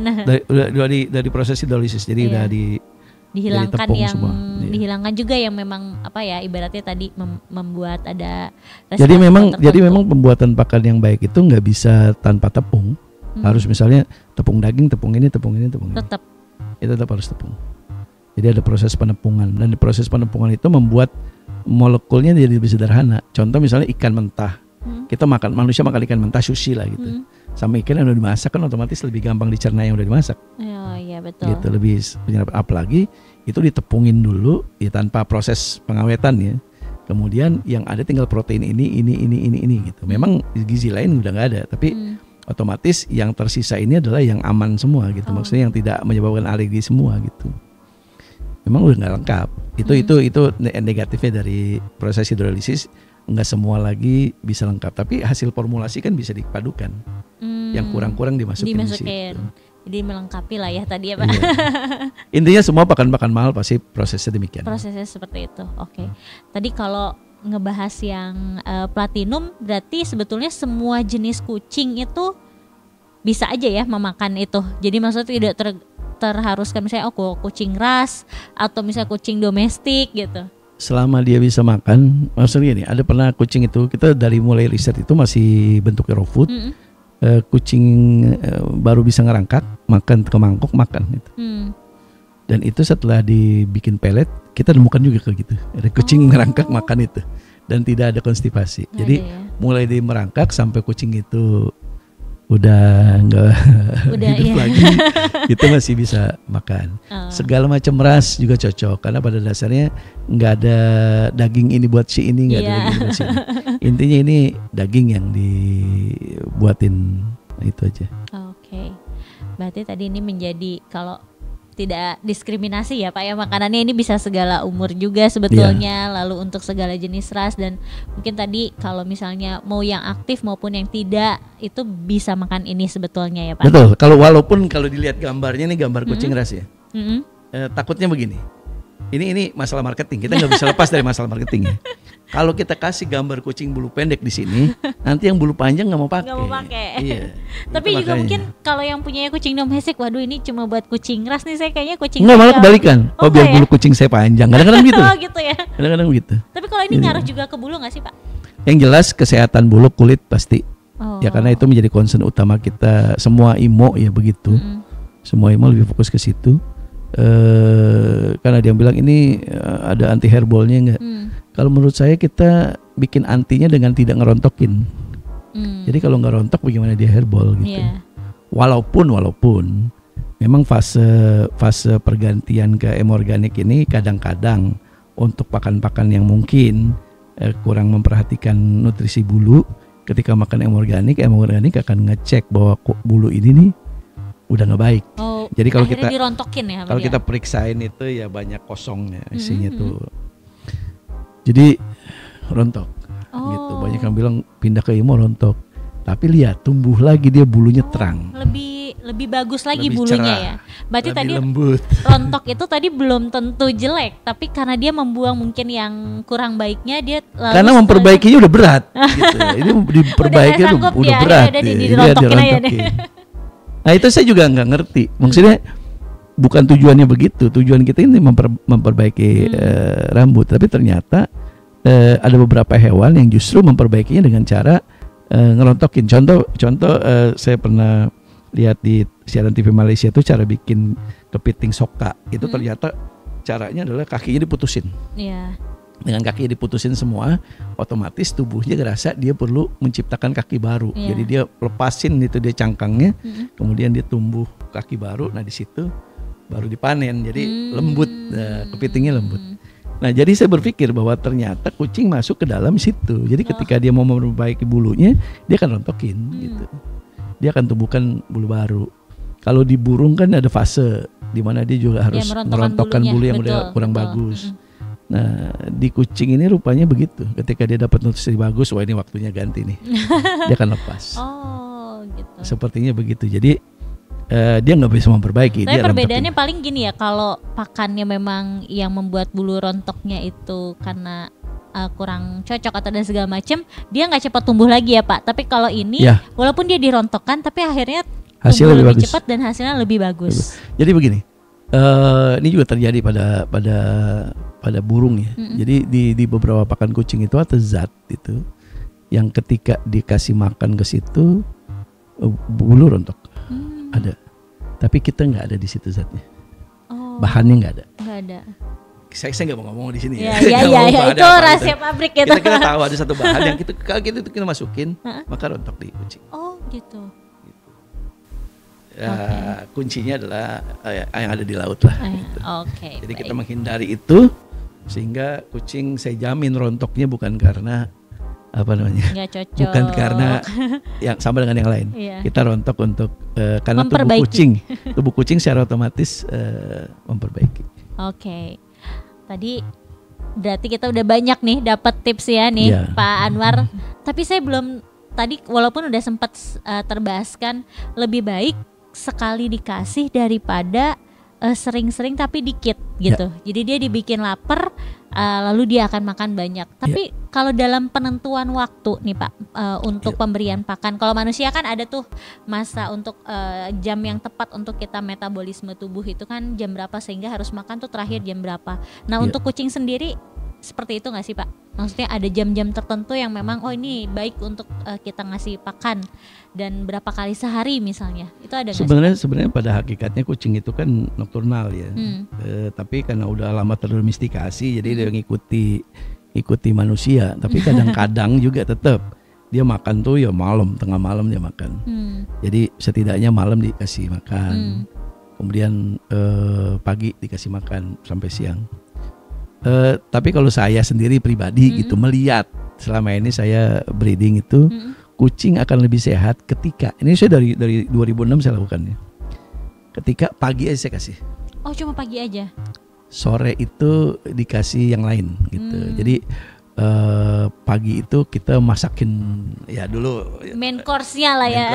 Dari proses hidrolisis jadi udah dihilangkan yang semua. Dihilangkan juga yang memang ibaratnya tadi membuat ada jadi memang pembuatan pakan yang baik itu nggak bisa tanpa tepung. Harus misalnya tepung daging, tepung ini. Tetap harus tepung. Jadi ada proses penepungan dan di proses penepungan itu membuat molekulnya jadi lebih sederhana. Contoh misalnya ikan mentah. Kita manusia makan ikan mentah sushi lah gitu. Sama ikan yang udah dimasak kan otomatis lebih gampang dicerna yang udah dimasak. Oh iya betul. Gitu lebih penyerap apalagi itu ditepungin dulu ya tanpa proses pengawetan ya. Kemudian yang ada tinggal protein ini gitu. Memang gizi lain udah nggak ada tapi otomatis yang tersisa ini adalah yang aman semua gitu. Maksudnya yang tidak menyebabkan alergi semua gitu. Memang udah nggak lengkap. Itu negatifnya dari proses hidrolisis. Nggak semua lagi bisa lengkap. Tapi hasil formulasi kan bisa dipadukan. Yang kurang-kurang dimasukin. Jadi melengkapi lah ya tadi ya Pak. Iya. Intinya semua pakan-pakan mahal pasti prosesnya demikian. Prosesnya seperti itu. Oke. Tadi kalau ngebahas yang platinum, berarti sebetulnya semua jenis kucing itu bisa aja ya memakan itu. Jadi maksudnya tidak terharuskan misalnya kucing ras atau misalnya kucing domestik gitu. Selama dia bisa makan, maksudnya ini ada pernah kucing itu kita dari mulai riset itu masih bentuknya raw food. Kucing baru bisa ngerangkak, makan ke mangkok makan gitu. Dan itu setelah dibikin pelet, kita nemukan juga kayak gitu. Ada kucing ngerangkak makan itu dan tidak ada konstipasi. Jadi mulai dari merangkak sampai kucing itu udah nggak hidup lagi, itu masih bisa makan. Segala macam ras juga cocok karena pada dasarnya nggak ada daging ini buat si ini, nggak ada daging buat si ini. Intinya ini daging yang dibuatin itu aja. Oke. Berarti tadi ini menjadi kalau tidak diskriminasi ya Pak ya, makanannya ini bisa segala umur juga sebetulnya, lalu untuk segala jenis ras, dan mungkin tadi kalau misalnya mau yang aktif maupun yang tidak itu bisa makan ini sebetulnya ya Pak. Betul, kalau dilihat gambarnya nih gambar kucing ras ya, takutnya begini, ini masalah marketing, kita nggak bisa lepas dari masalah marketing ya. Kalau kita kasih gambar kucing bulu pendek di sini, nanti yang bulu panjang nggak mau pakai. Iya. Tapi juga makanya. Mungkin kalau yang punya kucing domestik, waduh ini cuma buat kucing ras nih, saya kayaknya kucing. Nggak, malah kebalikan. Biar bulu kucing saya panjang. Kadang-kadang gitu. Oh gitu ya. Kadang-kadang gitu. Tapi kalau ini ngaruh juga ke bulu nggak sih Pak? Yang jelas kesehatan bulu kulit pasti. Ya karena itu menjadi concern utama kita. Semua IMO ya begitu. Semua IMO lebih fokus ke situ. Karena dia bilang ini ada anti herbalnya enggak? Kalau menurut saya kita bikin antinya dengan tidak ngerontokin. Jadi kalau nggak rontok bagaimana dia herbal gitu. Walaupun memang fase pergantian ke M-organik ini kadang-kadang untuk pakan-pakan yang mungkin kurang memperhatikan nutrisi bulu, ketika makan M-organik akan ngecek bahwa bulu ini nih udah nggak baik. Jadi kalau kita dirontokin ya, kalau kita periksain itu ya banyak kosongnya isinya tuh. Jadi rontok gitu. Banyak yang bilang pindah ke IMO rontok. Tapi lihat tumbuh lagi dia bulunya terang. Lebih bagus lagi lebih bulunya cerah, ya. Berarti tadi lembut. Rontok itu tadi belum tentu jelek, tapi karena dia membuang mungkin yang kurang baiknya dia karena memperbaikinya udah berat gitu. Ini diperbaiki udah berat. Dia dirontokin. Nah itu saya juga nggak ngerti. Maksudnya bukan tujuannya begitu. Tujuan kita ini memperbaiki rambut. Tapi ternyata ada beberapa hewan yang justru memperbaikinya dengan cara ngerontokin. Contoh saya pernah lihat di siaran TV Malaysia itu cara bikin kepiting soka. Itu ternyata caranya adalah kakinya diputusin. Dengan kakinya diputusin semua, otomatis tubuhnya ngerasa dia perlu menciptakan kaki baru. Jadi dia lepasin itu dia cangkangnya, kemudian dia tumbuh kaki baru. Nah di situ baru dipanen. Jadi lembut, kepitingnya lembut. Nah jadi saya berpikir bahwa ternyata kucing masuk ke dalam situ. Jadi ketika dia mau memperbaiki bulunya, dia akan rontokin gitu. Dia akan tumbuhkan bulu baru. Kalau di burung kan ada fase di mana dia juga harus merontokkan bulu yang udah kurang bagus. Nah di kucing ini rupanya begitu. Ketika dia dapat nutrisi bagus, wah ini waktunya ganti nih. Dia akan lepas. Gitu. Sepertinya begitu. Jadi dia nggak bisa memperbaiki. Tapi perbedaannya paling gini ya, kalau pakannya memang yang membuat bulu rontoknya itu karena kurang cocok atau dan segala macam, dia nggak cepat tumbuh lagi ya Pak. Tapi kalau ini walaupun dia dirontokkan, tapi akhirnya hasilnya tumbuh lebih cepat dan hasilnya lebih bagus. Jadi begini, ini juga terjadi pada burung ya. Jadi di beberapa pakan kucing itu ada zat itu yang ketika dikasih makan ke situ bulu rontok. Ada, tapi kita nggak ada di situ zatnya. Bahannya nggak ada. Saya nggak mau ngomong di sini ya. Iya, itu rahasia pabrik gitu. Kita tahu ada satu bahan yang kalau kita masukin maka rontok di kucing. Gitu. Kuncinya adalah yang ada di laut lah. Gitu. Jadi kita menghindari itu sehingga kucing saya jamin rontoknya bukan karena nggak cocok, bukan karena yang sama dengan yang lain. Kita rontok untuk karena tubuh kucing secara otomatis memperbaiki. Tadi berarti kita udah banyak nih dapat tips ya nih Pak Anwar. Tapi saya belum, tadi walaupun udah sempat terbahaskan, lebih baik sekali dikasih daripada sering-sering tapi dikit gitu. Jadi dia dibikin lapar, lalu dia akan makan banyak. Tapi kalau dalam penentuan waktu nih Pak, untuk pemberian pakan, kalau manusia kan ada tuh masa untuk jam yang tepat untuk kita metabolisme tubuh itu kan jam berapa sehingga harus makan tuh terakhir jam berapa. Nah untuk kucing sendiri seperti itu nggak sih Pak? Maksudnya ada jam-jam tertentu yang memang ini baik untuk kita ngasih pakan dan berapa kali sehari misalnya, itu ada nggak? Sebenarnya pada hakikatnya kucing itu kan nokturnal ya, tapi karena udah lama terdomestikasi jadi dia ngikuti manusia. Tapi kadang-kadang juga tetap dia makan tuh ya malam, tengah malam dia makan. Jadi setidaknya malam dikasih makan, kemudian pagi dikasih makan sampai siang. Tapi kalau saya sendiri pribadi gitu melihat selama ini saya breeding itu kucing akan lebih sehat ketika ini saya dari 2006 saya lakukannya. Ketika pagi aja saya kasih. Oh cuma pagi aja. Sore itu dikasih yang lain gitu. Jadi pagi itu kita masakin ya dulu main course-nya lah ya.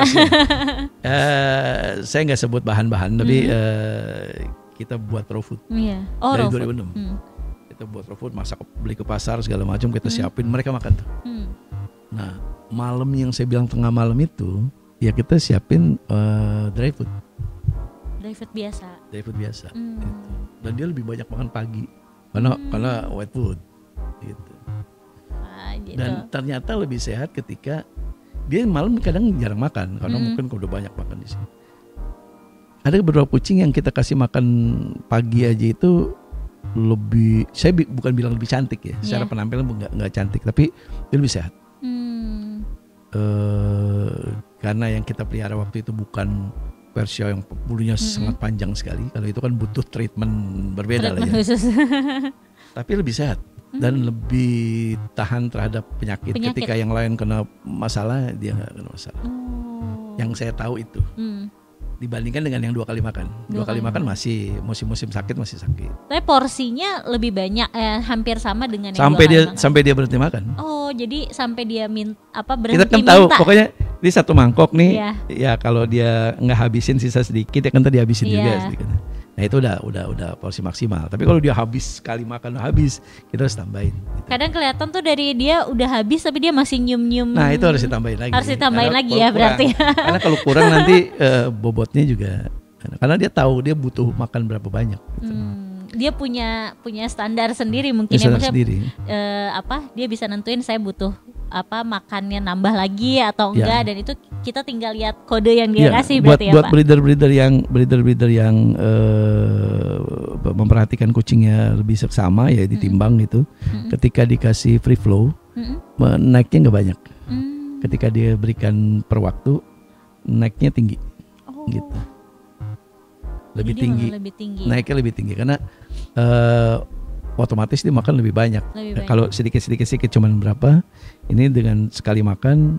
Saya nggak sebut bahan-bahan tapi kita buat raw food. Dari 2006. Kita buat raw food, masak, beli ke pasar segala macam, kita siapin, mereka makan tuh. Nah malam yang saya bilang tengah malam itu ya kita siapin dry food. Dry food biasa. Gitu. Dan dia lebih banyak makan pagi karena wet food gitu. Gitu. Dan ternyata lebih sehat ketika dia malam kadang jarang makan karena mungkin udah banyak makan di sini. Ada beberapa kucing yang kita kasih makan pagi aja itu lebih, saya bukan bilang lebih cantik ya, secara penampilan nggak cantik, tapi dia lebih sehat. Karena yang kita pelihara waktu itu bukan Persia yang bulunya sangat panjang sekali. Kalau itu kan butuh treatment berbeda lah ya. Tapi lebih sehat dan lebih tahan terhadap penyakit. Ketika yang lain kena masalah, dia nggak kena masalah. Yang saya tahu itu. Dibandingkan dengan yang 2 kali makan. 2 kali makan masih musim-musim sakit masih sakit. Tapi porsinya lebih banyak, hampir sama dengan yang sampai dia berhenti makan. Oh, jadi sampai dia berhenti kita kan tahu, pokoknya di satu mangkok nih, ya kalau dia nggak habisin sisa sedikit ya kan tadi habisin juga sedikit. Nah itu udah porsi maksimal. Tapi kalau dia habis sekali makan habis, kita harus tambahin. Gitu. Kadang kelihatan tuh dari dia udah habis tapi dia masih nyium-nyium. Nah itu harus ditambahin lagi. Harus ditambahin lagi ya berarti. Karena kalau kurang nanti bobotnya juga. Karena dia tahu dia butuh makan berapa banyak. Gitu. Dia punya standar sendiri mungkin ya. Dia bisa nentuin saya butuh makannya nambah lagi atau enggak, dan itu kita tinggal lihat kode yang dia kasih berarti buat breeder-breeder yang memperhatikan kucingnya lebih seksama ya ditimbang gitu. Ketika dikasih free flow naiknya nggak banyak. Ketika dia berikan per waktu naiknya tinggi gitu. Lebih tinggi. Naiknya lebih tinggi karena otomatis dia makan lebih banyak. Kalau sedikit cuman berapa, ini dengan sekali makan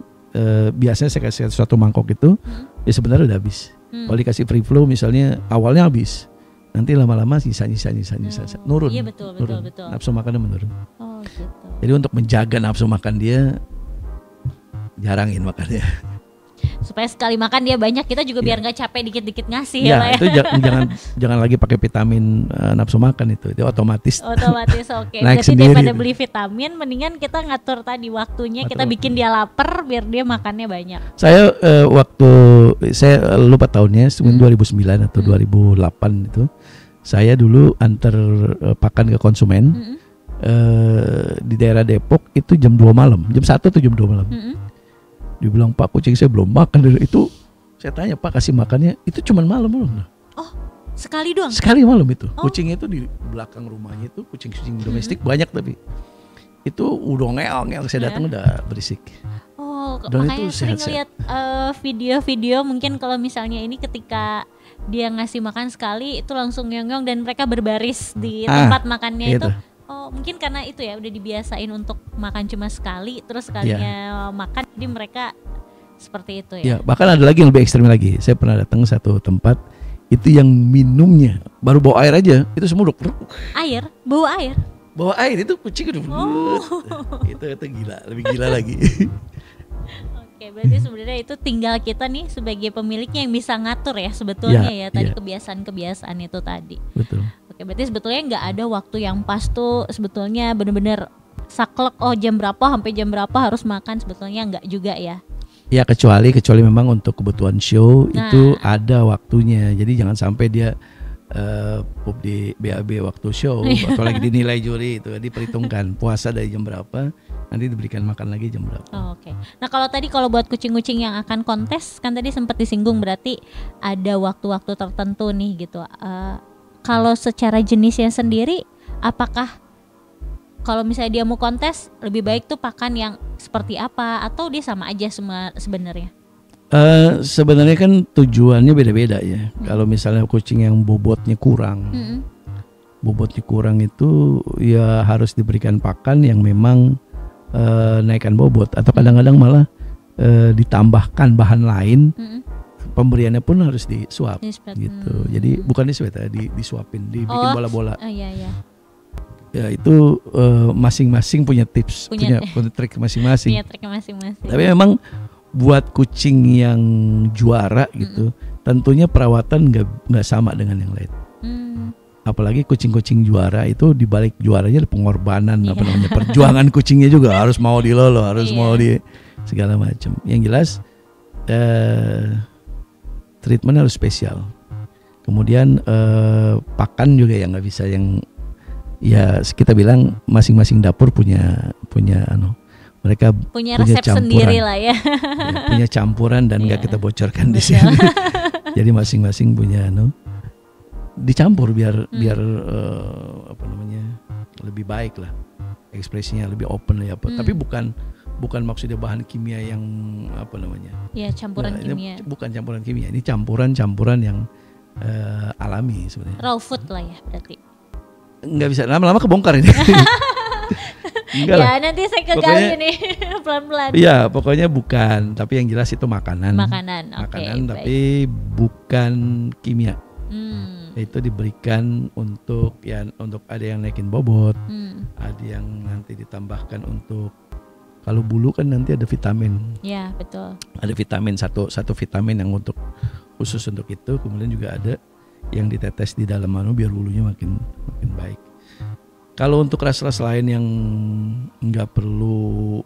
biasanya saya kasih satu mangkok itu ya sebenarnya udah habis. Kalau dikasih free flow misalnya awalnya habis, nanti lama-lama sisa nurun. Iya betul. Nafsu makannya menurun. Oh gitu. Jadi untuk menjaga nafsu makan dia jarangin makannya. Supaya sekali makan dia banyak, kita juga biar nggak capek dikit-dikit ngasih ya. Pak, Itu jangan lagi pakai vitamin nafsu makan itu otomatis. Oke. Berarti daripada beli vitamin, mendingan kita ngatur tadi waktunya, kita bikin dia lapar biar dia makannya banyak. Saya waktu saya lupa tahunnya, 2009 atau 2008 itu, saya dulu antar pakan ke konsumen di daerah Depok itu jam 2 malam, jam 1 atau jam 2 malam. Dia bilang, Pak kucing saya belum makan. Itu saya tanya, Pak kasih makannya itu cuma malam. Oh sekali doang? Sekali malam itu. Kucingnya itu di belakang rumahnya itu kucing-kucing domestik banyak, tapi itu udah ngeong saya datang udah berisik. Dan makanya itu sering lihat video-video mungkin kalau misalnya ini ketika dia ngasih makan sekali itu langsung ngeong dan mereka berbaris di tempat makannya itu. Oh mungkin karena itu ya udah dibiasain untuk makan cuma sekali, terus sekalinya makan, jadi mereka seperti itu ya. Bahkan ada lagi yang lebih ekstrim lagi. Saya pernah datang satu tempat itu yang minumnya baru bawa air aja itu semua udah bawa air itu kucing udah itu gila, lebih gila lagi. Oke, berarti sebenarnya itu tinggal kita nih sebagai pemiliknya yang bisa ngatur ya sebetulnya ya tadi Iya. kebiasaan-kebiasaan itu tadi. Betul. Oke, berarti sebetulnya nggak ada waktu yang pas tuh sebetulnya bener-bener saklek jam berapa sampai jam berapa harus makan, sebetulnya nggak juga ya. Ya kecuali memang untuk kebutuhan show Nah. itu ada waktunya. Jadi jangan sampai dia pup di BAB waktu show atau lagi dinilai juri itu diperhitungkan puasa dari jam berapa, nanti diberikan makan lagi jam berapa. Oh, oke. Nah kalau buat kucing-kucing yang akan kontes kan tadi sempat disinggung berarti ada waktu-waktu tertentu nih gitu. Kalau secara jenisnya sendiri, apakah kalau misalnya dia mau kontes lebih baik tuh pakan yang seperti apa atau dia sama aja semua sebenarnya? Sebenarnya kan tujuannya beda-beda ya. Kalau misalnya kucing yang bobotnya kurang, bobotnya kurang itu ya harus diberikan pakan yang memang naikkan bobot atau kadang-kadang malah ditambahkan bahan lain. Pemberiannya pun harus disuap gitu. Jadi bukan disuap ya, disuapin, dibikin bola-bola. Iya. Ya itu masing-masing punya tips, punya trik masing-masing. Punya trik masing-masing. Tapi memang buat kucing yang juara gitu, tentunya perawatan nggak sama dengan yang lain. Apalagi kucing-kucing juara itu dibalik juaranya ada pengorbanan, perjuangan kucingnya juga harus mau dilolo, harus mau di segala macam. Yang jelas treatment harus spesial. Kemudian pakan juga yang nggak bisa yang ya kita bilang masing-masing dapur punya mereka punya resep sendiri lah ya. Punya campuran dan nggak kita bocorkan di sini. Jadi masing-masing punya dicampur biar lebih baik lah, ekspresinya lebih open ya apa. Tapi bukan maksudnya bahan kimia yang ya campuran kimia. Bukan campuran kimia, ini campuran yang alami sebenarnya. Raw food lah ya berarti. Nggak bisa lama-lama kebongkar ini. Enggak ya lah. nanti saya kegali nih pelan-pelan. Iya pokoknya bukan, tapi yang jelas itu makanan. Makanan, tapi bukan kimia. Itu diberikan untuk ada yang naikin bobot, ada yang nanti ditambahkan untuk kalau bulu kan nanti ada vitamin. Ya betul. Ada vitamin satu vitamin yang khusus untuk itu, kemudian juga ada yang ditetes di dalam biar bulunya makin baik. Kalau untuk ras-ras lain yang nggak perlu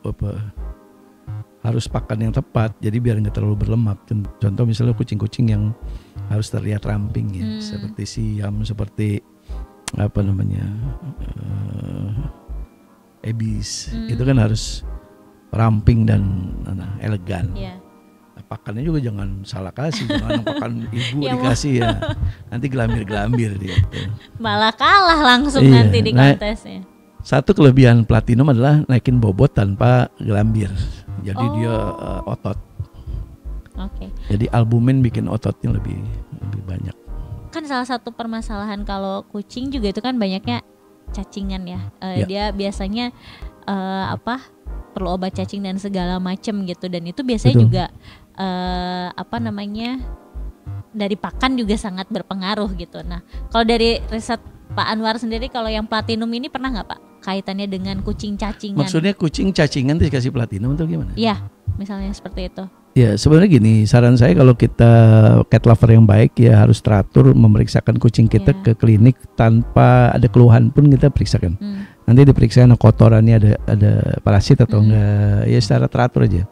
harus pakan yang tepat, jadi biar nggak terlalu berlemak. Contoh misalnya kucing-kucing yang harus terlihat ramping ya, seperti Siam, seperti Ebis, itu kan harus ramping dan elegan. Yeah. Pakannya juga jangan salah kasih, jangan pakan ibu dikasih ya, nanti gelambir dia. Malah kalah langsung nanti di kontesnya. Satu kelebihan Platinum adalah naikin bobot tanpa gelambir, jadi dia otot. Oke. Jadi albumin bikin ototnya lebih banyak. Kan salah satu permasalahan kalau kucing juga itu kan banyaknya cacingan ya. Dia biasanya perlu obat cacing dan segala macem gitu, dan itu biasanya juga dari pakan juga sangat berpengaruh gitu. Nah kalau dari riset Pak Anwar sendiri, kalau yang Platinum ini pernah nggak Pak kaitannya dengan kucing cacingan? Maksudnya kucing cacingan dikasih Platinum atau gimana? Iya, misalnya seperti itu. Ya sebenarnya gini, saran saya kalau kita cat lover yang baik ya harus teratur memeriksakan kucing kita ke klinik tanpa ada keluhan pun kita periksakan. Nanti diperiksa kotorannya ada parasit atau enggak, ya secara teratur aja.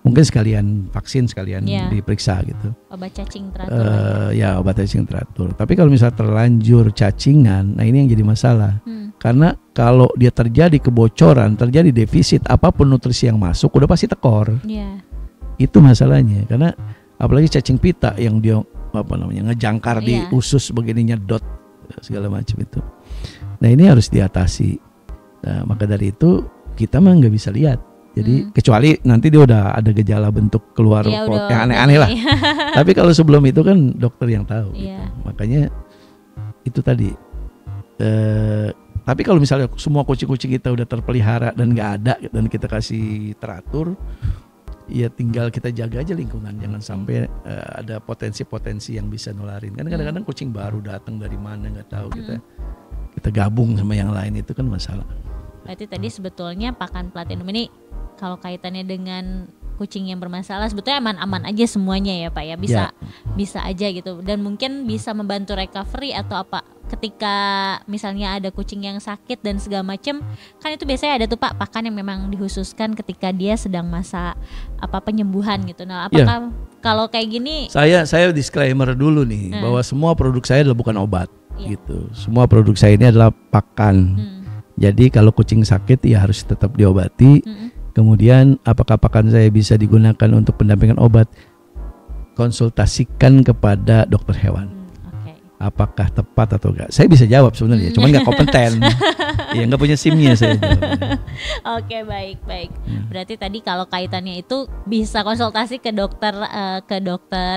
Mungkin sekalian vaksin sekalian diperiksa gitu. Obat cacing teratur. Ya obat cacing teratur. Tapi kalau misalnya terlanjur cacingan, nah ini yang jadi masalah. Karena kalau dia terjadi kebocoran, terjadi defisit apapun nutrisi yang masuk, udah pasti tekor. Itu masalahnya. Karena apalagi cacing pita yang dia ngejangkar di usus begini, nyedot segala macam itu. Nah ini harus diatasi. Nah maka dari itu kita mah nggak bisa lihat. Jadi kecuali nanti dia udah ada gejala bentuk keluar yang aneh-aneh lah. Tapi kalau sebelum itu kan dokter yang tahu. Gitu. Makanya itu tadi. Tapi kalau misalnya semua kucing-kucing kita udah terpelihara dan nggak ada dan kita kasih teratur, ya tinggal kita jaga aja lingkungan, jangan sampai ada potensi-potensi yang bisa nularin. Kan kadang-kadang kucing baru datang dari mana nggak tahu, kita gabung sama yang lain, itu kan masalah. Berarti tadi sebetulnya pakan Platinum ini kalau kaitannya dengan kucing yang bermasalah sebetulnya aman-aman aja semuanya ya Pak ya, bisa aja gitu, dan mungkin bisa membantu recovery atau apa ketika misalnya ada kucing yang sakit dan segala macem, kan itu biasanya ada tuh Pak pakan yang memang dikhususkan ketika dia sedang masa penyembuhan gitu. Nah apakah kalau kayak gini, saya disclaimer dulu nih bahwa semua produk saya adalah bukan obat gitu. Semua produk saya ini adalah pakan. Jadi kalau kucing sakit ya harus tetap diobati. Kemudian apakah pakan saya bisa digunakan untuk pendampingan obat? Konsultasikan kepada dokter hewan. Apakah tepat atau enggak? Saya bisa jawab sebenarnya, cuman nggak kompeten. Ya nggak punya SIM-nya saya jawabnya. Oke, baik. Berarti tadi kalau kaitannya itu bisa konsultasi ke dokter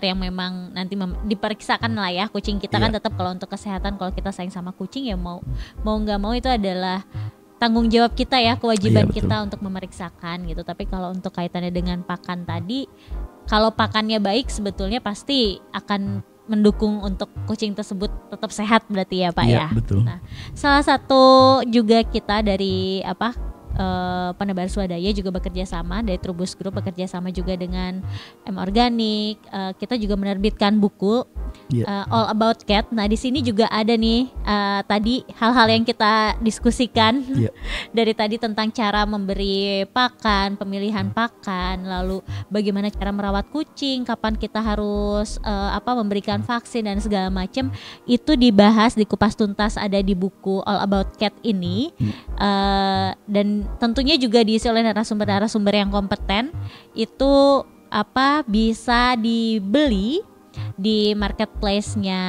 yang memang nanti diperiksakan lah ya kucing kita kan tetap kalau untuk kesehatan, kalau kita sayang sama kucing ya mau nggak mau itu adalah tanggung jawab kita ya, kewajiban kita untuk memeriksakan gitu. Tapi kalau untuk kaitannya dengan pakan tadi, kalau pakannya baik sebetulnya pasti akan mendukung untuk kucing tersebut tetap sehat berarti ya Pak ya. Betul. Nah, salah satu juga kita dari Penebar Swadaya juga bekerja sama dari Trubus Group, bekerja sama juga dengan M Organic. Kita juga menerbitkan buku All About Cat. Nah di sini juga ada nih tadi hal-hal yang kita diskusikan dari tadi tentang cara memberi pakan, pemilihan pakan, lalu bagaimana cara merawat kucing, kapan kita harus memberikan vaksin dan segala macam. Itu dibahas, dikupas tuntas ada di buku All About Cat ini. Dan tentunya juga diisi oleh narasumber-narasumber yang kompeten. Itu bisa dibeli di marketplace-nya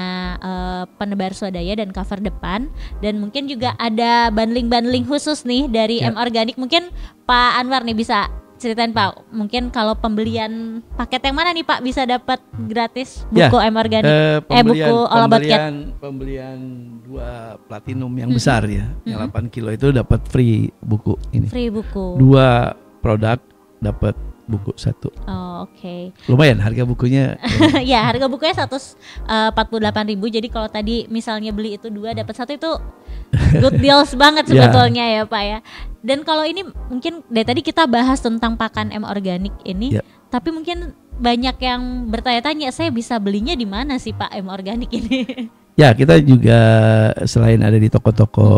Penebar Swadaya dan Cover Depan, dan mungkin juga ada bundling khusus nih dari M Organic. Mungkin Pak Anwar nih bisa ceritain Pak, mungkin kalau pembelian paket yang mana nih Pak bisa dapat gratis buku M Organic, buku All About Cat. Pembelian 2 platinum yang besar ya, yang 8 kilo itu dapat free buku ini. Free buku. 2 produk dapat buku 1. Oh, oke. Lumayan harga bukunya. Ya, harga bukunya 148.000. Jadi kalau tadi misalnya beli itu 2 dapat 1 itu good deals banget sebetulnya ya Pak ya. Dan kalau ini mungkin dari tadi kita bahas tentang pakan M Organic ini, tapi mungkin banyak yang bertanya-tanya, saya bisa belinya di mana sih Pak M Organic ini? Ya, kita juga selain ada di toko-toko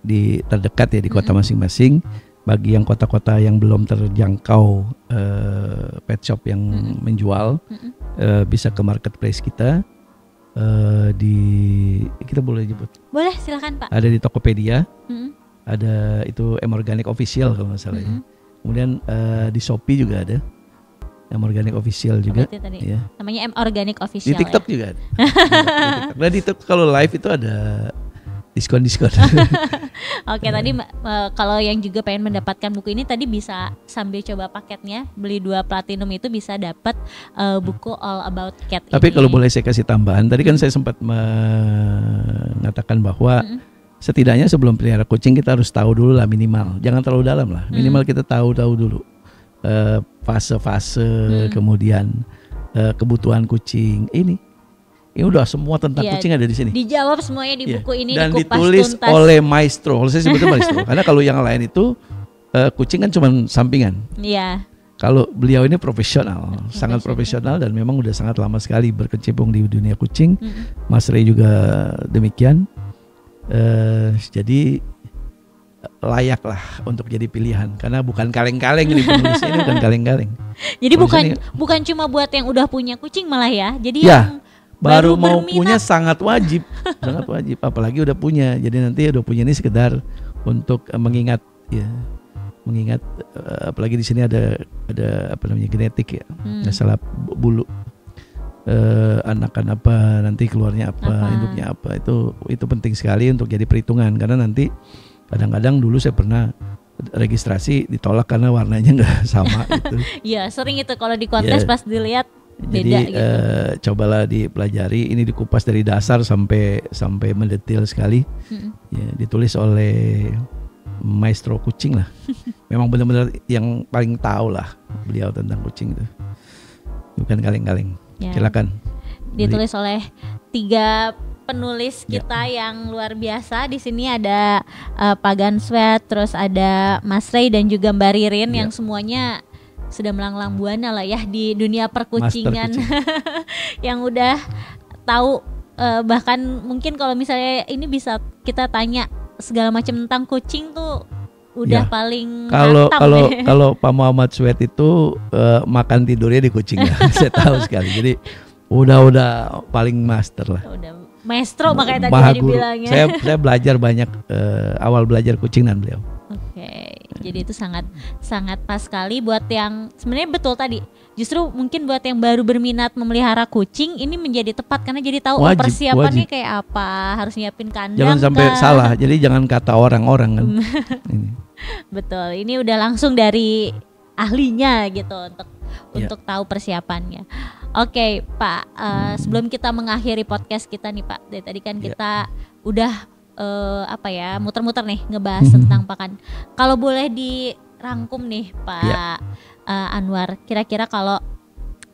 di terdekat ya di kota masing-masing, bagi yang kota-kota yang belum terjangkau pet shop yang menjual, bisa ke marketplace kita. Kita boleh nyebut? Boleh, silakan Pak. Ada di Tokopedia, ada itu M Organic Official kalau nggak salah ya. Kemudian di Shopee juga ada M Organic Official juga. Tadi. Ya. Namanya M Organic Official. Di TikTok juga ada. Nah di TikTok kalau live itu ada diskon. Oke, tadi kalau yang juga pengen mendapatkan buku ini tadi bisa sambil coba paketnya, beli 2 platinum itu bisa dapat buku All About Cat. Tapi kalau boleh saya kasih tambahan, tadi kan saya sempat mengatakan bahwa setidaknya sebelum pelihara kucing kita harus tahu dulu lah minimal, jangan terlalu dalam lah, minimal kita tahu dulu fase-fase, kemudian kebutuhan kucing ini. Ini udah semua tentang kucing ada di sini. Dijawab semuanya di buku ini, dan ditulis tuntas oleh maestro. Kalau saya sebutnya maestro, karena kalau yang lain itu kucing kan cuma sampingan. Iya. Kalau beliau ini profesional, sangat profesional dan memang udah sangat lama sekali berkecimpung di dunia kucing. Mas Ray juga demikian. Jadi layak lah untuk jadi pilihan karena bukan kaleng-kaleng ini penulis ini bukan kaleng-kaleng. Jadi bukan cuma buat yang udah punya kucing malah ya. Jadi yang baru mau punya sangat wajib, apalagi udah punya. Jadi nanti udah punya ini sekedar untuk mengingat apalagi di sini ada genetik ya, masalah bulu, anakan apa, nanti keluarnya apa, induknya apa, itu penting sekali untuk jadi perhitungan karena nanti kadang-kadang dulu saya pernah registrasi ditolak karena warnanya nggak sama gitu. Iya, sering itu kalau di kontes pas dilihat. Jadi gitu. Cobalah dipelajari, ini dikupas dari dasar sampai mendetail sekali. Ya, ditulis oleh maestro kucing lah. Memang benar-benar yang paling tahu lah beliau tentang kucing itu. Bukan kaleng-kaleng. Ya. Silakan. Ditulis oleh 3 penulis kita yang luar biasa. Di sini ada Pak Ganswet, terus ada Mas Ray dan juga Mbak Ririn yang semuanya sudah melanglang buana lah ya di dunia perkucingan. Yang udah tahu, bahkan mungkin kalau misalnya ini bisa kita tanya segala macam tentang kucing tuh udah paling kalau Pak Muhammad Sued itu makan tidurnya di kucing ya. Saya tahu sekali. Jadi udah paling master lah. Udah maestro makanya tadi dibilangnya. Saya belajar banyak awal belajar kucing dan beliau. Oke, jadi itu sangat pas sekali buat yang sebenarnya betul tadi. Justru mungkin buat yang baru berminat memelihara kucing ini menjadi tepat karena jadi tahu persiapannya kayak apa, harus nyiapin kandang. Jangan sampai salah. Jadi jangan kata orang-orang kan. Ini. Betul, ini udah langsung dari ahlinya gitu untuk tahu persiapannya. Oke, Pak, sebelum kita mengakhiri podcast kita nih Pak, dari tadi kan kita udah muter-muter nih ngebahas tentang pakan. Kalau boleh dirangkum nih Pak Anwar, kira-kira kalau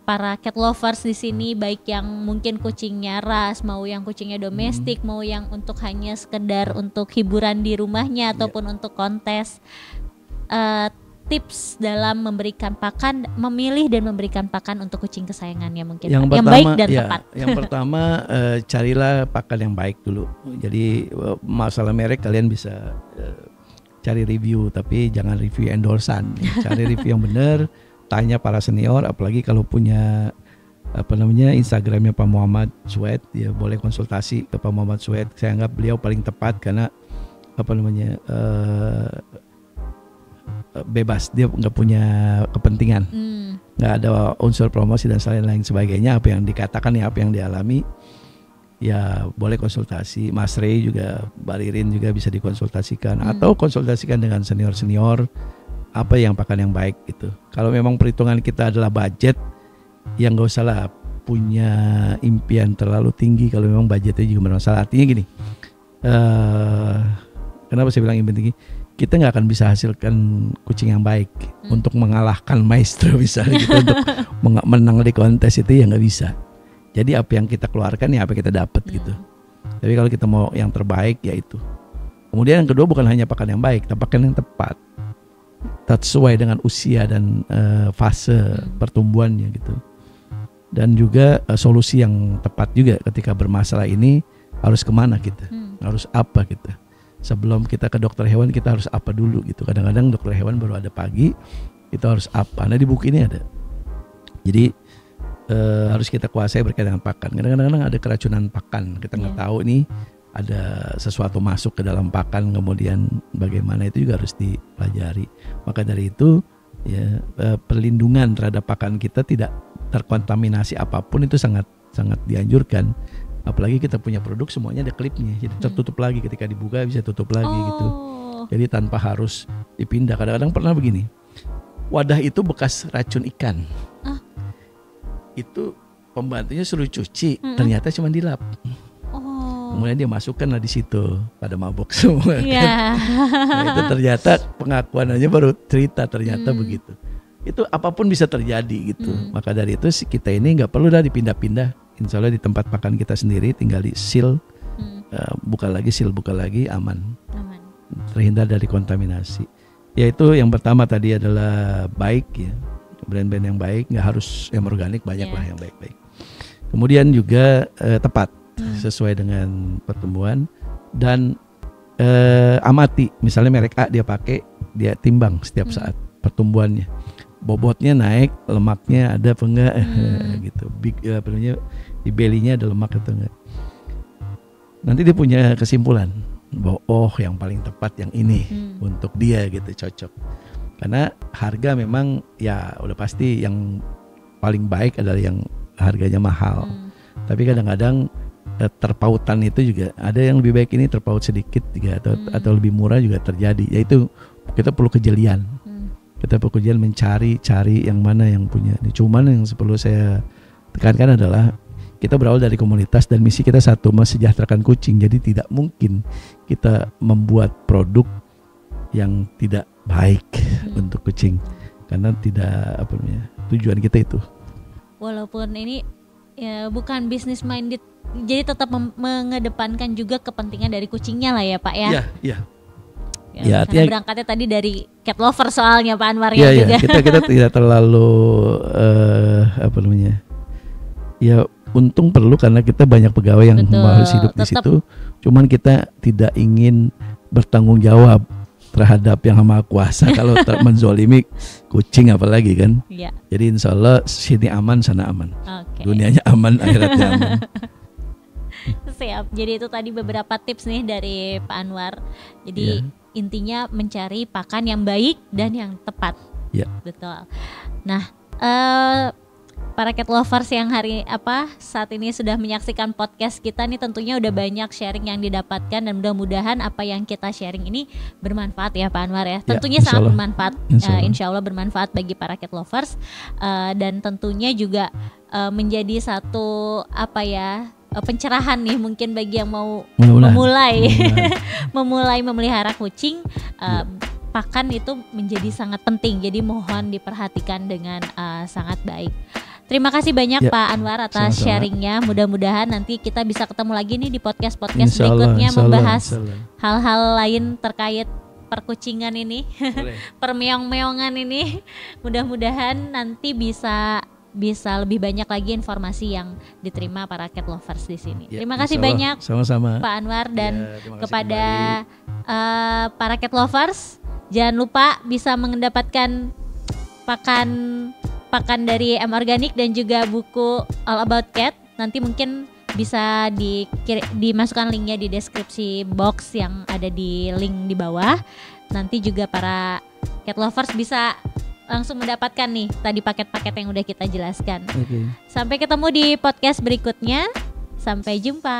para cat lovers di sini, baik yang mungkin kucingnya ras, mau yang kucingnya domestik, mau yang untuk hanya sekedar untuk hiburan di rumahnya ataupun untuk kontes, tips dalam memberikan pakan, memilih dan memberikan pakan untuk kucing kesayangannya mungkin yang baik dan tepat. Yang pertama carilah pakan yang baik dulu. Jadi masalah merek kalian bisa cari review, tapi jangan review endorsan. Cari review yang benar, tanya para senior, apalagi kalau punya Instagramnya Pak Muhammad Sued, ya boleh konsultasi ke Pak Muhammad Sued. Saya anggap beliau paling tepat karena bebas, dia nggak punya kepentingan, nggak ada unsur promosi dan lain sebagainya. Apa yang dikatakan ya apa yang dialami, ya boleh konsultasi. Mas Rey juga, Baririn juga bisa dikonsultasikan atau konsultasikan dengan senior apa yang pakan yang baik gitu. Kalau memang perhitungan kita adalah budget, yang nggak usah lah punya impian terlalu tinggi kalau memang budgetnya juga bermasalah. Artinya gini, kenapa saya bilang impian tinggi? Kita nggak akan bisa hasilkan kucing yang baik untuk mengalahkan maestro misalnya gitu, untuk menang di kontes itu ya nggak bisa. Jadi apa yang kita keluarkan ya apa yang kita dapat gitu. Tapi kalau kita mau yang terbaik ya itu. Kemudian yang kedua bukan hanya pakan yang baik, tapi pakan yang tepat, sesuai dengan usia dan fase pertumbuhannya gitu. Dan juga solusi yang tepat juga ketika bermasalah ini harus kemana kita, harus apa kita. Sebelum kita ke dokter hewan kita harus apa dulu gitu. Kadang-kadang dokter hewan baru ada pagi, kita harus apa. Nah di buku ini ada. Jadi harus kita kuasai berkaitan dengan pakan. Kadang-kadang ada keracunan pakan, kita nggak tahu ini ada sesuatu masuk ke dalam pakan, kemudian bagaimana itu juga harus dipelajari. Maka dari itu ya perlindungan terhadap pakan kita tidak terkontaminasi apapun itu sangat dianjurkan. Apalagi kita punya produk semuanya ada klipnya, jadi tertutup lagi, ketika dibuka bisa tutup lagi gitu. Jadi tanpa harus dipindah. Kadang-kadang pernah begini, wadah itu bekas racun ikan, itu pembantunya suruh cuci, ternyata cuma dilap. Kemudian dia masukkan lah di situ, pada mabok semua. Kan? Nah, itu ternyata pengakuannya baru cerita ternyata begitu. Itu apapun bisa terjadi gitu. Maka dari itu kita ini nggak perlu dah dipindah-pindah. Insya Allah di tempat pakan kita sendiri, tinggal di seal, buka lagi, aman. Terhindar dari kontaminasi. Yaitu yang pertama tadi adalah baik ya, brand-brand yang baik, nggak harus yang organik, banyak lah yang baik-baik. Kemudian juga tepat, sesuai dengan pertumbuhan, dan amati. Misalnya merek A dia pakai, dia timbang setiap saat pertumbuhannya. Bobotnya naik, lemaknya ada apa enggak gitu. Di belly-nya ada lemak atau enggak. Nanti dia punya kesimpulan bahwa yang paling tepat yang ini untuk dia gitu, cocok. Karena harga memang ya udah pasti yang paling baik adalah yang harganya mahal. Tapi kadang-kadang terpautan itu juga ada yang lebih baik ini terpaut sedikit juga, atau lebih murah juga terjadi. Yaitu kita perlu kejelian. Kita pekerjaan mencari yang mana yang punya. Cuman yang perlu saya tekankan adalah kita berawal dari komunitas dan misi kita satu, mensejahterakan kucing. Jadi tidak mungkin kita membuat produk yang tidak baik untuk kucing, karena tidak tujuan kita itu. Walaupun ini ya bukan business minded, jadi tetap mengedepankan juga kepentingan dari kucingnya lah ya Pak ya. Iya. Ya, karena berangkatnya tadi dari cat lover soalnya Pak Anwar ya, juga. Kita tidak terlalu apa namanya? Ya untung perlu karena kita banyak pegawai yang Betul, harus hidup di tetap. situ. Cuman kita tidak ingin bertanggung jawab terhadap yang Maha Kuasa kalau menzolimi kucing apalagi kan. Iya. Jadi insya Allah sini aman sana aman. Oke. Dunianya aman akhiratnya aman. Siap. Jadi itu tadi beberapa tips nih dari Pak Anwar. Jadi intinya mencari pakan yang baik dan yang tepat. Ya. Betul. Nah, para cat lovers yang saat ini sudah menyaksikan podcast kita nih, tentunya udah banyak sharing yang didapatkan dan mudah-mudahan apa yang kita sharing ini bermanfaat ya Pak Anwar ya. Tentunya sangat bermanfaat. Insya Allah bermanfaat bagi para cat lovers dan tentunya juga menjadi satu pencerahan nih mungkin bagi yang mau memulai memelihara kucing. Pakan itu menjadi sangat penting, jadi mohon diperhatikan dengan sangat baik. Terima kasih banyak Pak Anwar atas sharingnya. Mudah-mudahan nanti kita bisa ketemu lagi nih di podcast-podcast berikutnya membahas hal-hal lain terkait perkucingan ini, permeong-meongan ini. Mudah-mudahan nanti bisa lebih banyak lagi informasi yang diterima para cat lovers di sini. Terima kasih banyak sama-sama Pak Anwar dan kepada para cat lovers, jangan lupa bisa mendapatkan pakan dari M Organic dan juga buku All About Cat. Nanti mungkin bisa dimasukkan linknya di deskripsi box yang ada di link di bawah. Nanti juga para cat lovers bisa langsung mendapatkan nih tadi paket-paket yang udah kita jelaskan. Sampai ketemu di podcast berikutnya. Sampai jumpa.